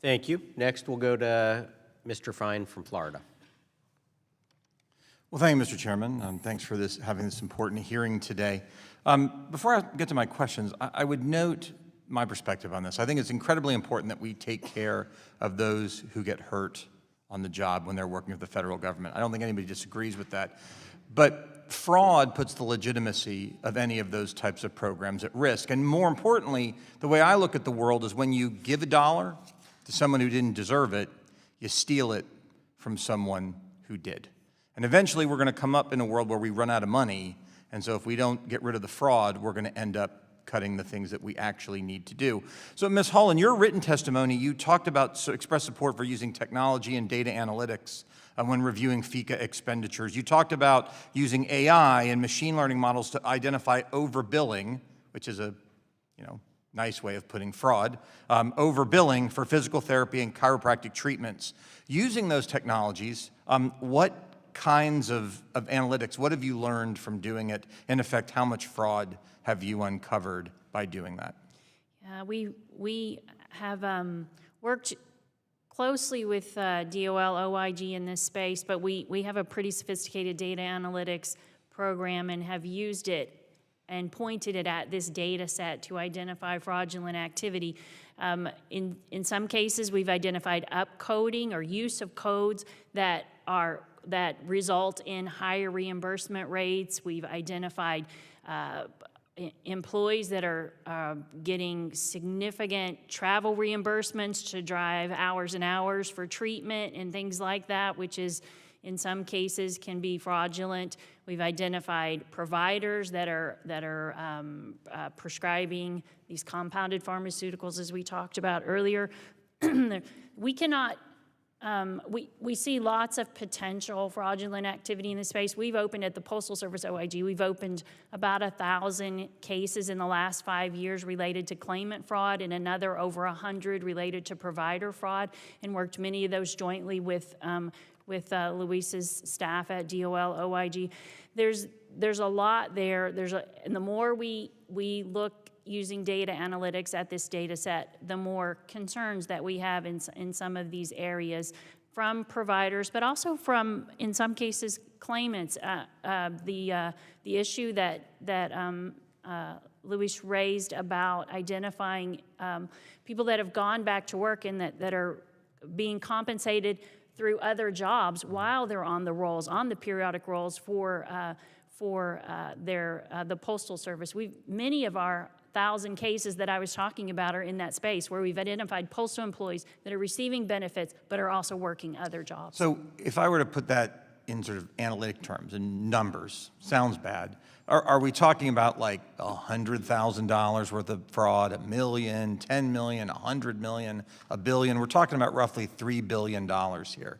Thank you. Next, we'll go to Mr. Fine from Florida. Well, thank you, Mr. Chairman, and thanks for having this important hearing today. Before I get to my questions, I would note my perspective on this. I think it's incredibly important that we take care of those who get hurt on the job when they're working with the federal government. I don't think anybody disagrees with that. But fraud puts the legitimacy of any of those types of programs at risk. And more importantly, the way I look at the world is when you give a dollar to someone who didn't deserve it, you steal it from someone who did. And eventually we're going to come up in a world where we run out of money, and so if we don't get rid of the fraud, we're going to end up cutting the things that we actually need to do. So Ms. Hull, in your written testimony, you talked about expressed support for using technology and data analytics when reviewing FECA expenditures. You talked about using AI and machine learning models to identify overbilling, which is a nice way of putting fraud, overbilling for physical therapy and chiropractic treatments. Using those technologies, what kinds of analytics, what have you learned from doing it? In effect, how much fraud have you uncovered by doing that? We have worked closely with DOL, OIG in this space, but we have a pretty sophisticated data analytics program and have used it and pointed it at this data set to identify fraudulent activity. In some cases, we've identified upcoding or use of codes that result in higher reimbursement rates. We've identified employees that are getting significant travel reimbursements to drive hours and hours for treatment and things like that, which is in some cases can be fraudulent. We've identified providers that are prescribing these compounded pharmaceuticals, as we talked about earlier. We cannot. We see lots of potential fraudulent activity in this space. We've opened at the Postal Service OIG, we've opened about 1,000 cases in the last 5 years related to claimant fraud and another over 100 related to provider fraud, and worked many of those jointly with Luis's staff at DOL OIG. There's a lot there. And the more we look using data analytics at this data set, the more concerns that we have in some of these areas from providers, but also from, in some cases, claimants. The issue that Luis raised about identifying people that have gone back to work and that are being compensated through other jobs while they're on the rolls, on the periodic rolls for the Postal Service. Many of our 1,000 cases that I was talking about are in that space where we've identified postal employees that are receiving benefits but are also working other jobs. So if I were to put that in sort of analytic terms and numbers, sounds bad. Are we talking about like $100,000 worth of fraud, $1 million, $10 million, $100 million, $1 billion? We're talking about roughly $3 billion here.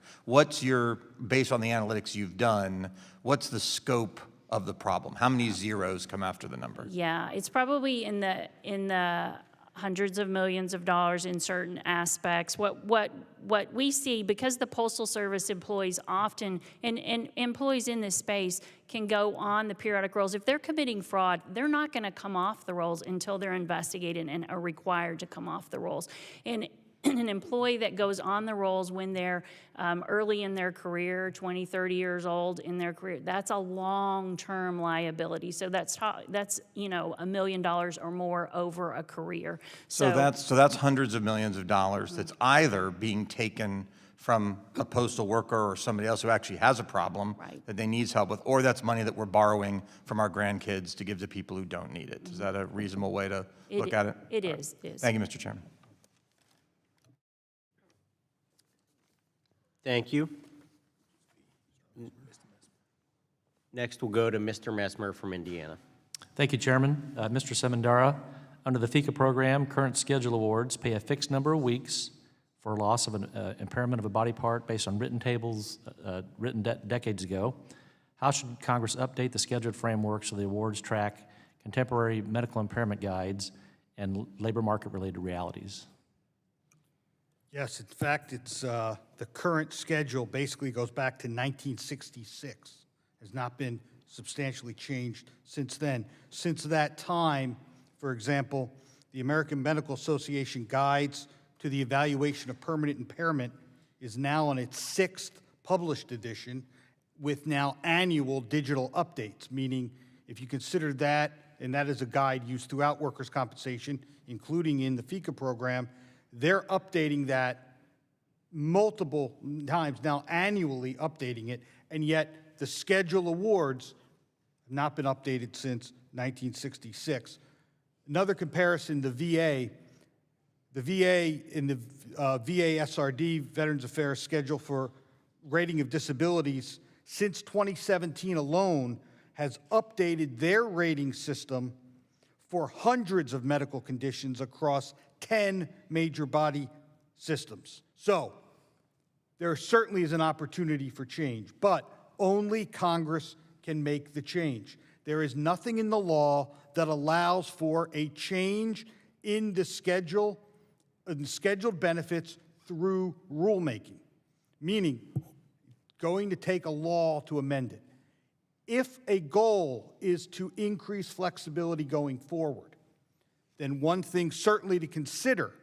Based on the analytics you've done, what's the scope of the problem? How many zeros come after the number? Yeah, it's probably in the hundreds of millions of dollars in certain aspects. What what we see, because the Postal Service employees often, and employees in this space can go on the periodic rolls. If they're committing fraud, they're not going to come off the rolls until they're investigated and are required to come off the rolls. And an employee that goes on the rolls when they're early in their career, 20, 30 years old in their career, that's a long-term liability. So that's you know, $1 million or more over a career. So that's hundreds of millions of dollars that's either being taken from a postal worker or somebody else who actually has a problem that they needs help with, or that's money that we're borrowing from our grandkids to give to people who don't need it. Is that a reasonable way to look at it? It is. Thank you, Mr. Chairman. Thank you. Next, we'll go to Mr. Messmer from Indiana. Thank you, Chairman. Mr. Semendara, under the FECA program, current schedule awards pay a fixed number of weeks for loss of an impairment of a body part based on written tables written decades ago. How should Congress update the scheduled framework so the awards track contemporary medical impairment guides and labor market-related realities? Yes, in fact, it's the current schedule basically goes back to 1966. Has not been substantially changed since then. Since that time, for example, the American Medical Association Guides to the Evaluation of Permanent Impairment is now on its 6th published edition with now annual digital updates, meaning if you consider that, and that is a guide used throughout workers' compensation, including in the FECA program, they're updating that multiple times now, annually updating it, and yet the schedule awards have not been updated since 1966. Another comparison, the VA in the VA SRD, Veterans Affairs Schedule for Rating of Disabilities, since 2017 alone, has updated their rating system for hundreds of medical conditions across 10 major body systems. So there certainly is an opportunity for change, but only Congress can make the change. There is nothing in the law that allows for a change in the schedule, in scheduled benefits through rulemaking, meaning going to take a law to amend it. If a goal is to increase flexibility going forward, then one thing certainly to consider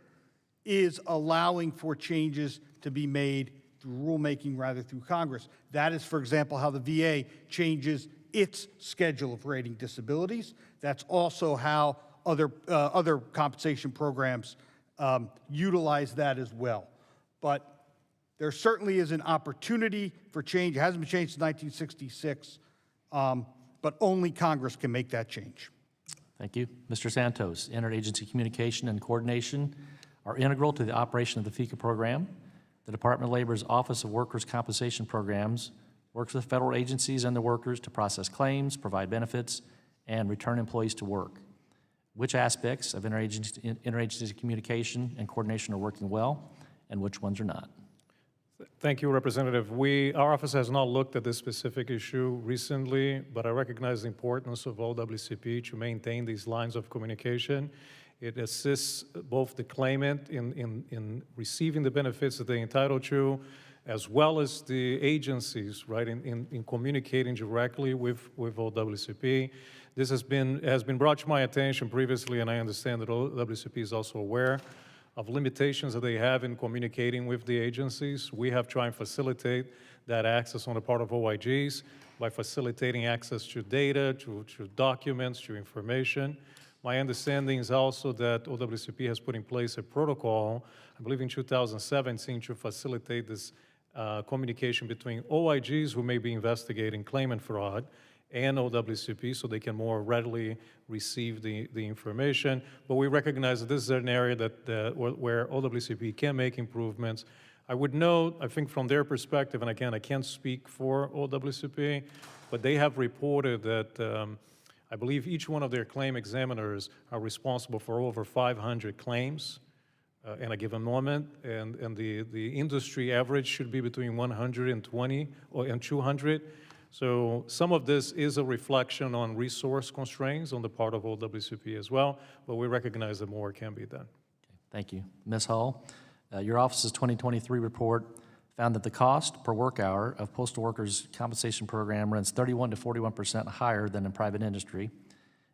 is allowing for changes to be made through rulemaking rather through Congress. That is, for example, how the VA changes its schedule of rating disabilities. That's also how other compensation programs utilize that as well. But there certainly is an opportunity for change. It hasn't been changed since 1966, but only Congress can make that change. Thank you. Mr. Santos, interagency communication and coordination are integral to the operation of the FECA program. The Department of Labor's Office of Workers' Compensation Programs works with federal agencies and the workers to process claims, provide benefits, and return employees to work. Which aspects of interagency communication and coordination are working well, and which ones are not? Thank you, Representative. Our office has not looked at this specific issue recently, but I recognize the importance of OWCP to maintain these lines of communication. It assists both the claimant in receiving the benefits that they're entitled to, as well as the agencies, right, in communicating directly with OWCP. This has been brought to my attention previously, and I understand that OWCP is also aware of limitations that they have in communicating with the agencies. We have tried and facilitate that access on the part of OIGs by facilitating access to data, to documents, to information. My understanding is also that OWCP has put in place a protocol, I believe in 2017, to facilitate this communication between OIGs who may be investigating claimant fraud and OWCP so they can more readily receive the information. But we recognize that this is an area where OWCP can make improvements. I would note, I think from their perspective, and again, I can't speak for OWCP, but they have reported that I believe each one of their claim examiners are responsible for over 500 claims in a given moment, and the industry average should be between 120 and 200. So some of this is a reflection on resource constraints on the part of OWCP as well, but we recognize that more can be done. Thank you. Ms. Hall, Your office's 2023 report found that the cost per work hour of postal workers' compensation program runs 31 to 41% higher than in private industry.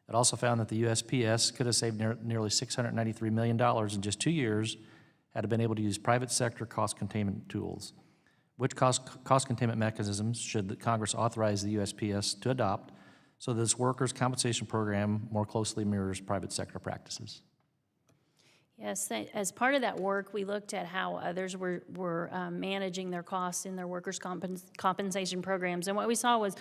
It also found that the USPS could have saved nearly $693 million in just 2 years had it been able to use private sector cost containment tools. Which cost containment mechanisms should the Congress authorize the USPS to adopt so that this workers' compensation program more closely mirrors private sector practices? Yes, as part of that work, we looked at how others were managing their costs in their workers' compensation programs. And what we saw was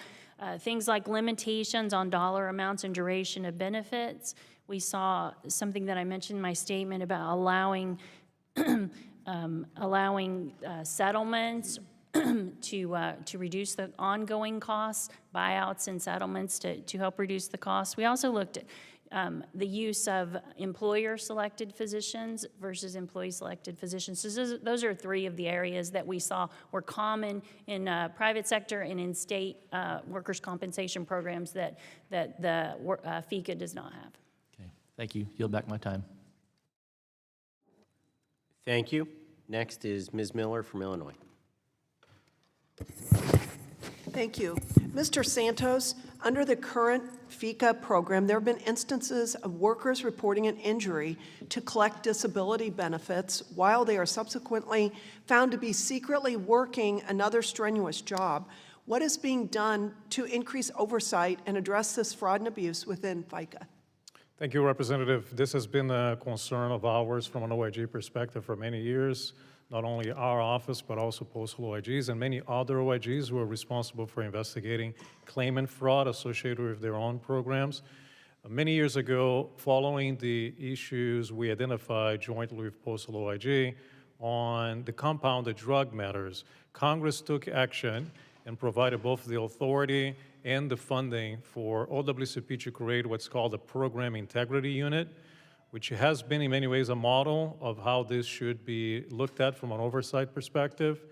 things like limitations on dollar amounts and duration of benefits. We saw something that I mentioned in my statement about allowing settlements to reduce the ongoing costs, buyouts and settlements to help reduce the costs. We also looked at the use of employer-selected physicians versus employee-selected physicians. So those are three of the areas that we saw were common in private sector and in state workers' compensation programs that the FECA does not have. Okay, thank you. Yield back my time. Thank you. Next is Ms. Miller from Illinois. Thank you. Mr. Santos, under the current FECA program, there have been instances of workers reporting an injury to collect disability benefits while they are subsequently found to be secretly working another strenuous job. What is being done to increase oversight and address this fraud and abuse within FECA? Thank you, Representative. This has been a concern of ours from an OIG perspective for many years. Not only our office, but also postal OIGs and many other OIGs who are responsible for investigating claimant fraud associated with their own programs. Many years ago, following the issues we identified jointly with postal OIG on the compounded drug matters, Congress took action and provided both the authority and the funding for OWCP to create what's called a Program Integrity Unit, which has been in many ways a model of how this should be looked at from an oversight perspective.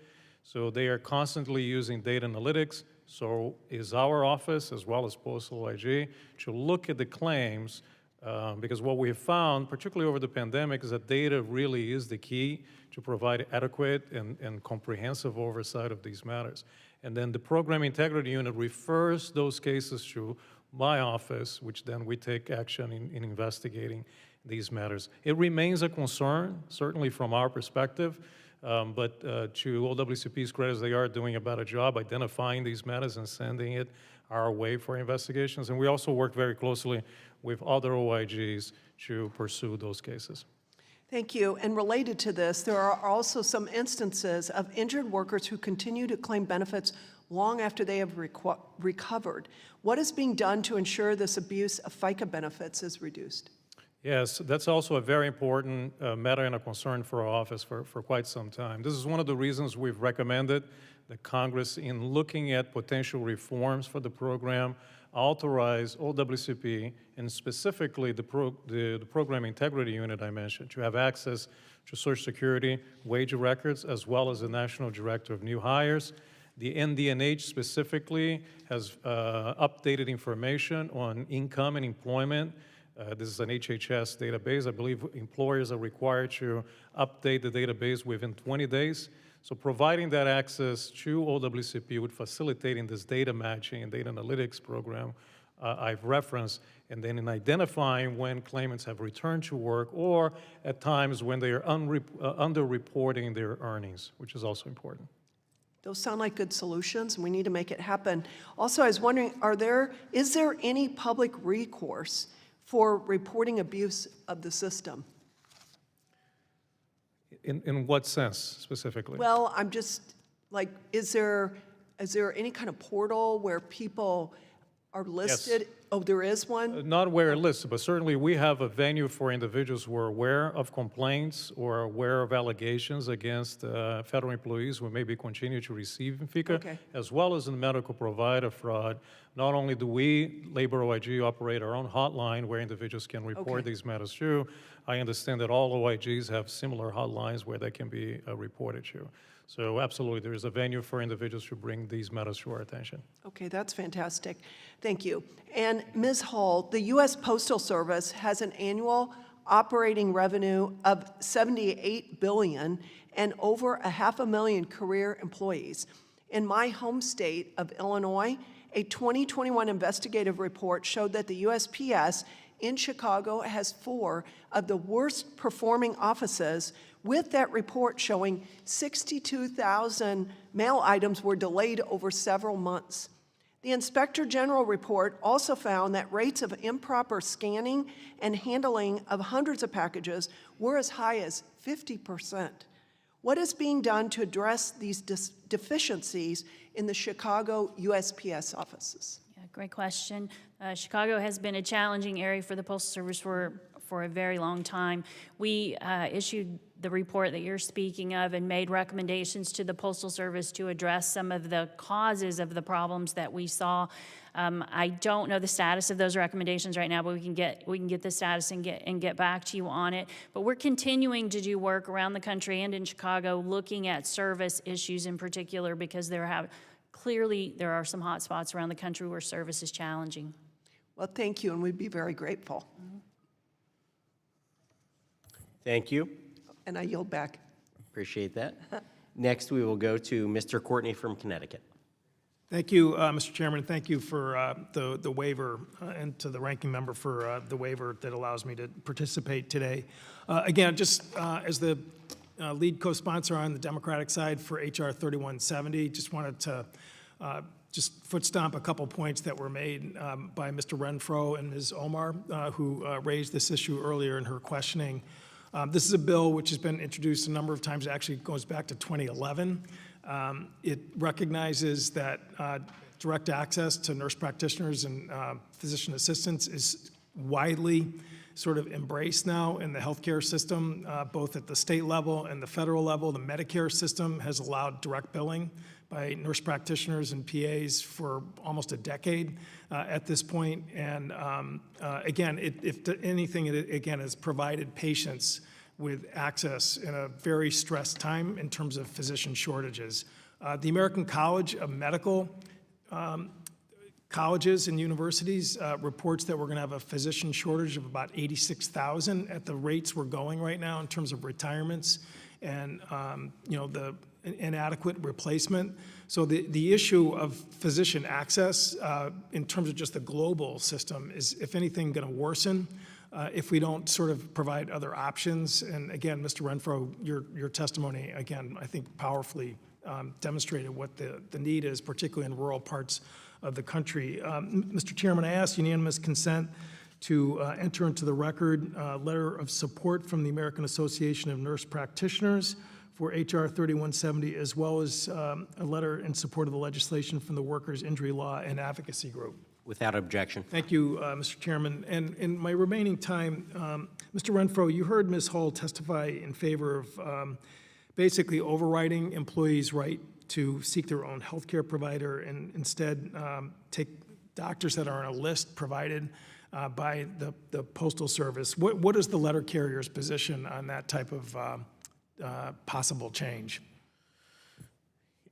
So they are constantly using data analytics. So is our office, as well as postal OIG, to look at the claims, because what we have found, particularly over the pandemic, is that data really is the key to provide adequate and comprehensive oversight of these matters. And then the Program Integrity Unit refers those cases to my office, which then we take action in investigating these matters. It remains a concern, certainly from our perspective, but to OWCP's credit, they are doing a better job identifying these matters and sending it our way for investigations. And we also work very closely with other OIGs to pursue those cases. Thank you. And related to this, there are also some instances of injured workers who continue to claim benefits long after they have recovered. What is being done to ensure this abuse of FECA benefits is reduced? Yes, that's also a very important matter and a concern for our office for quite some time. This is one of the reasons we've recommended that Congress, in looking at potential reforms for the program, authorize OWCP, and specifically the Program Integrity Unit I mentioned, to have access to Social Security wage records, as well as the National Director of New Hires. The NDNH specifically has updated information on income and employment. This is an HHS database. I believe employers are required to update the database within 20 days. So providing that access to OWCP would facilitate in this data matching and data analytics program I've referenced, and then in identifying when claimants have returned to work or at times when they are underreporting their earnings, which is also important. Those sound like good solutions, and we need to make it happen. Also, I was wondering, is there any public recourse for reporting abuse of the system? In what sense specifically? Well, I'm just like, is there any kind of portal where people are listed? Yes. Oh, there is one? Not where it listed, but certainly we have a venue for individuals who are aware of complaints or aware of allegations against federal employees who maybe continue to receive in FECA, Okay. as well as in medical provider fraud. Not only do we, Labor OIG, operate our own hotline where individuals can report Okay. these matters to, I understand that all OIGs have similar hotlines where they can be reported to. So absolutely, there is a venue for individuals to bring these matters to our attention. Okay, that's fantastic. Thank you. And Ms. Hall, the U.S. Postal Service has an annual operating revenue of $78 billion, and over 500,000 career employees. In my home state of Illinois, a 2021 investigative report showed that the USPS in Chicago has 4 of the worst performing offices, with that report showing 62,000 mail items were delayed over several months. The Inspector General report also found that rates of improper scanning and handling of hundreds of packages were as high as 50%. What is being done to address these deficiencies in the Chicago USPS offices? Yeah, great question. Chicago has been a challenging area for the Postal Service for a very long time. We issued the report that you're speaking of and made recommendations to the Postal Service to address some of the causes of the problems that we saw. I don't know the status of those recommendations right now, but we can get the status and get back to you on it. But we're continuing to do work around the country and in Chicago, looking at service issues in particular, because clearly there are some hot spots around the country where service is challenging. Well, thank you, and we'd be very grateful. Thank you. And I yield back. Appreciate that. Next, we will go to Mr. Courtney from Connecticut. Thank you, Mr. Chairman. Thank you for the waiver, and to the ranking member for the waiver that allows me to participate today. Again, just as the lead co-sponsor on the Democratic side for H.R. 3170, just wanted to just foot stomp a couple points that were made by Mr. Renfro and Ms. Omar, who raised this issue earlier in her questioning. This is a bill which has been introduced a number of times. It actually goes back to 2011. It recognizes that direct access to nurse practitioners and physician assistants is widely sort of embraced now in the healthcare system, both at the state level and the federal level. The Medicare system has allowed direct billing by nurse practitioners and PAs for almost a decade at this point. And again, if anything, it again has provided patients with access in a very stressed time in terms of physician shortages. The American College of Medical Colleges and Universities reports that we're going to have a physician shortage of about 86,000 at the rates we're going right now in terms of retirements and the inadequate replacement. So the issue of physician access in terms of just the global system is, if anything, going to worsen if we don't sort of provide other options. And again, Mr. Renfro, your testimony, again, I think powerfully demonstrated what the need is, particularly in rural parts of the country. Mr. Chairman, I ask unanimous consent to enter into the record a letter of support from the American Association of Nurse Practitioners for H.R. 3170, as well as a letter in support of the legislation from the Workers' Injury Law and Advocacy Group. Without objection. Thank you, Mr. Chairman. And in my remaining time, Mr. Renfro, you heard Ms. Hull testify in favor of basically overriding employees' right to seek their own health care provider and instead take doctors that are on a list provided by the Postal Service. What is the letter carrier's position on that type of possible change?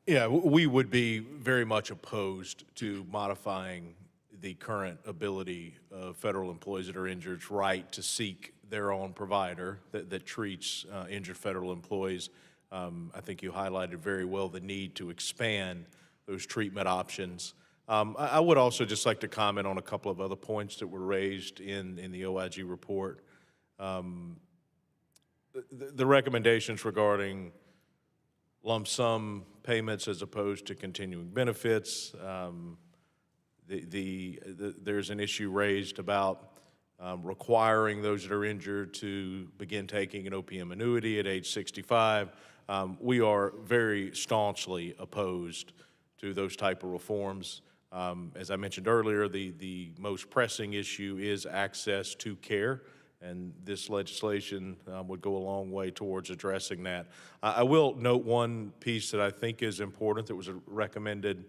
Yeah, we would be very much opposed to modifying the current ability of federal employees that are injured's right to seek their own provider that treats injured federal employees. I think you highlighted very well the need to expand those treatment options. I would also just like to comment on a couple of other points that were raised in the OIG report. The recommendations regarding lump sum payments as opposed to continuing benefits. There's an issue raised about requiring those that are injured to begin taking an OPM annuity at age 65. We are very staunchly opposed to those type of reforms. As I mentioned earlier, the most pressing issue is access to care, and this legislation would go a long way towards addressing that. I will note one piece that I think is important that was recommended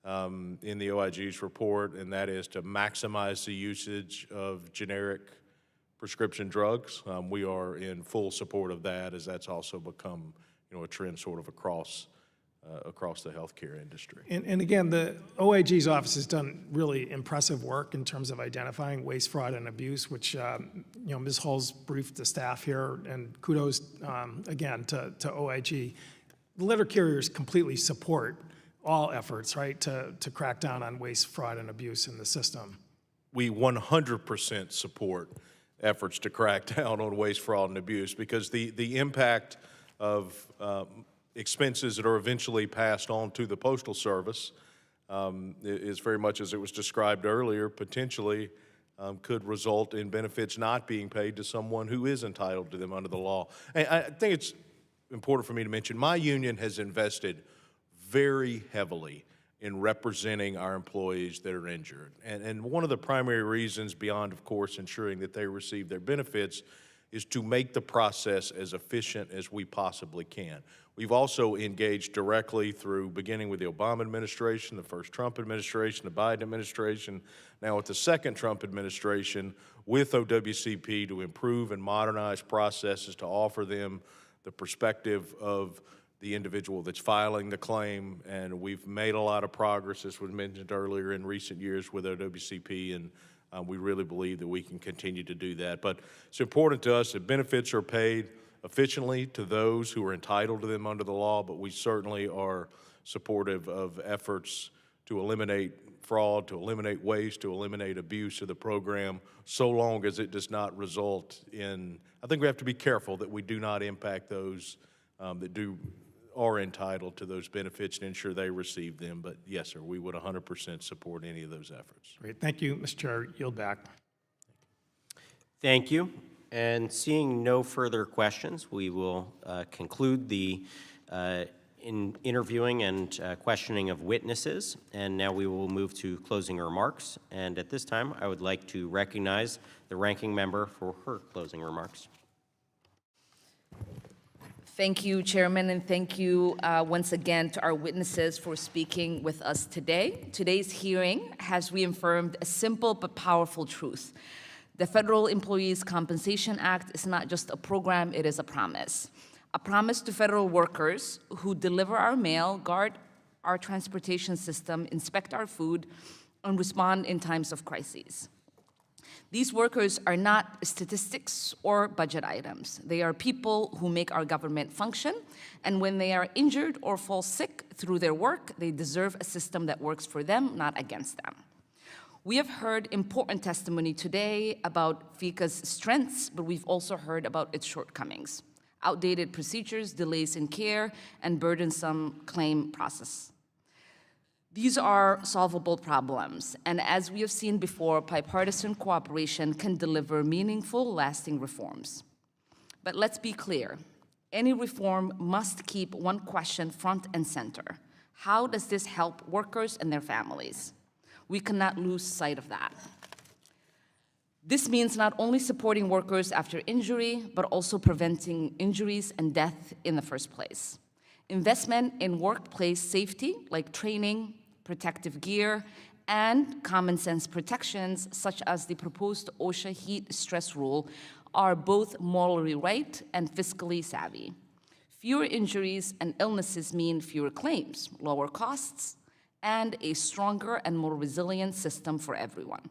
in the OIG's report, and that is to maximize the usage of generic prescription drugs. We are in full support of that, as that's also become a trend sort of across across the healthcare industry. And again, the OIG's office has done really impressive work in terms of identifying waste, fraud, and abuse, which, Ms. Hull's briefed the staff here, and kudos, again, to OIG. The letter carriers completely support all efforts, right, to crack down on waste, fraud, and abuse in the system. We 100% support efforts to crack down on waste, fraud, and abuse, because the impact of expenses that are eventually passed on to the Postal Service is very much as it was described earlier, potentially could result in benefits not being paid to someone who is entitled to them under the law. And I think it's important for me to mention, my union has invested very heavily in representing our employees that are injured. And one of the primary reasons, beyond, of course, ensuring that they receive their benefits, is to make the process as efficient as we possibly can. We've also engaged directly through, beginning with the Obama administration, the first Trump administration, the Biden administration, now with the second Trump administration, with OWCP to improve and modernize processes to offer them the perspective of the individual that's filing the claim. And we've made a lot of progress, as was mentioned earlier, in recent years with OWCP, and we really believe that we can continue to do that. But it's important to us that benefits are paid efficiently to those who are entitled to them under the law, but we certainly are supportive of efforts to eliminate fraud, to eliminate waste, to eliminate abuse of the program, so long as it does not result in, I think we have to be careful that we do not impact those that are entitled to those benefits and ensure they receive them. But yes, sir, we would 100% support any of those efforts. Great, thank you, Mr. Chair. Yield back. Thank you. And seeing no further questions, we will conclude the interviewing and questioning of witnesses. And now we will move to closing remarks. And at this time, I would like to recognize the ranking member for her closing remarks. Thank you, Chairman, and thank you once again to our witnesses for speaking with us today. Today's hearing has reaffirmed a simple but powerful truth. The Federal Employees Compensation Act is not just a program, it is a promise. A promise to federal workers who deliver our mail, guard our transportation system, inspect our food, and respond in times of crises. These workers are not statistics or budget items. They are people who make our government function, and when they are injured or fall sick through their work, they deserve a system that works for them, not against them. We have heard important testimony today about FECA's strengths, but we've also heard about its shortcomings: outdated procedures, delays in care, and burdensome claim process. These are solvable problems, and as we have seen before, bipartisan cooperation can deliver meaningful, lasting reforms. But let's be clear, any reform must keep one question front and center: how does this help workers and their families? We cannot lose sight of that. This means not only supporting workers after injury, but also preventing injuries and death in the first place. Investment in workplace safety, like training, protective gear, and common sense protections, such as the proposed OSHA heat stress rule, are both morally right and fiscally savvy. Fewer injuries and illnesses mean fewer claims, lower costs, and a stronger and more resilient system for everyone.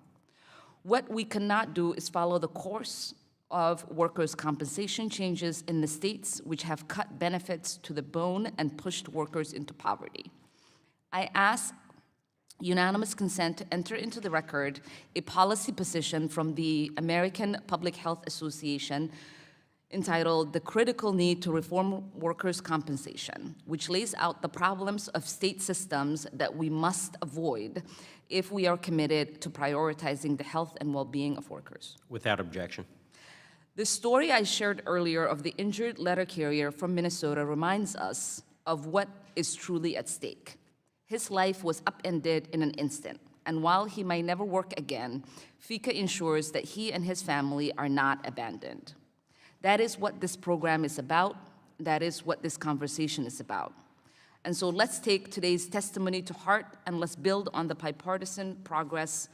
What we cannot do is follow the course of workers' compensation changes in the states which have cut benefits to the bone and pushed workers into poverty. I ask unanimous consent to enter into the record a policy position from the American Public Health Association entitled "The Critical Need to Reform Workers' Compensation," which lays out the problems of state systems that we must avoid if we are committed to prioritizing the health and well-being of workers. Without objection. The story I shared earlier of the injured letter carrier from Minnesota reminds us of what is truly at stake. His life was upended in an instant, and while he may never work again, FECA ensures that he and his family are not abandoned. That is what this program is about. That is what this conversation is about. And so let's take today's testimony to heart, and let's build on the bipartisan progress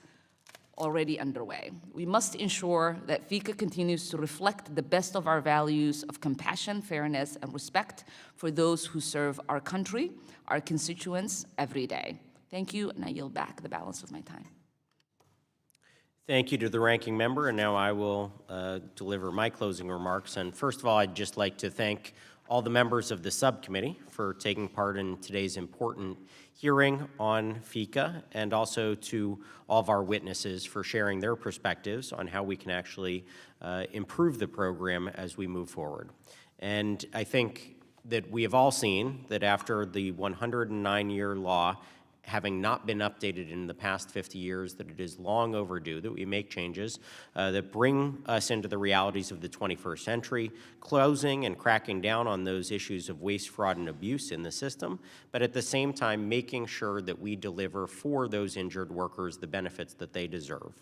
already underway. We must ensure that FECA continues to reflect the best of our values of compassion, fairness, and respect for those who serve our country, our constituents, every day. Thank you, and I yield back the balance of my time. Thank you to the ranking member, and now I will deliver my closing remarks. And first of all, I'd just like to thank all the members of the subcommittee for taking part in today's important hearing on FECA, and also to all of our witnesses for sharing their perspectives on how we can actually improve the program as we move forward. And I think that we have all seen that after the 109-year law having not been updated in the past 50 years, that it is long overdue that we make changes that bring us into the realities of the 21st century, closing and cracking down on those issues of waste, fraud, and abuse in the system, but at the same time making sure that we deliver for those injured workers the benefits that they deserve.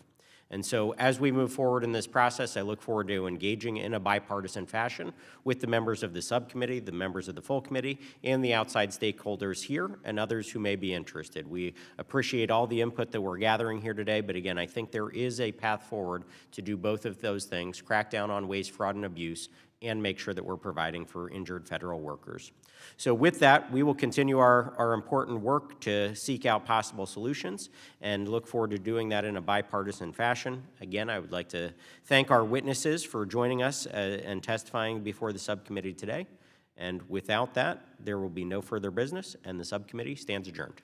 And so as we move forward in this process, I look forward to engaging in a bipartisan fashion with the members of the subcommittee, the members of the full committee, and the outside stakeholders here and others who may be interested. We appreciate all the input that we're gathering here today, but again, I think there is a path forward to do both of those things, crack down on waste, fraud, and abuse, and make sure that we're providing for injured federal workers. So with that, we will continue our important work to seek out possible solutions and look forward to doing that in a bipartisan fashion. Again, I would like to thank our witnesses for joining us and testifying before the subcommittee today. And without that, there will be no further business, and the subcommittee stands adjourned.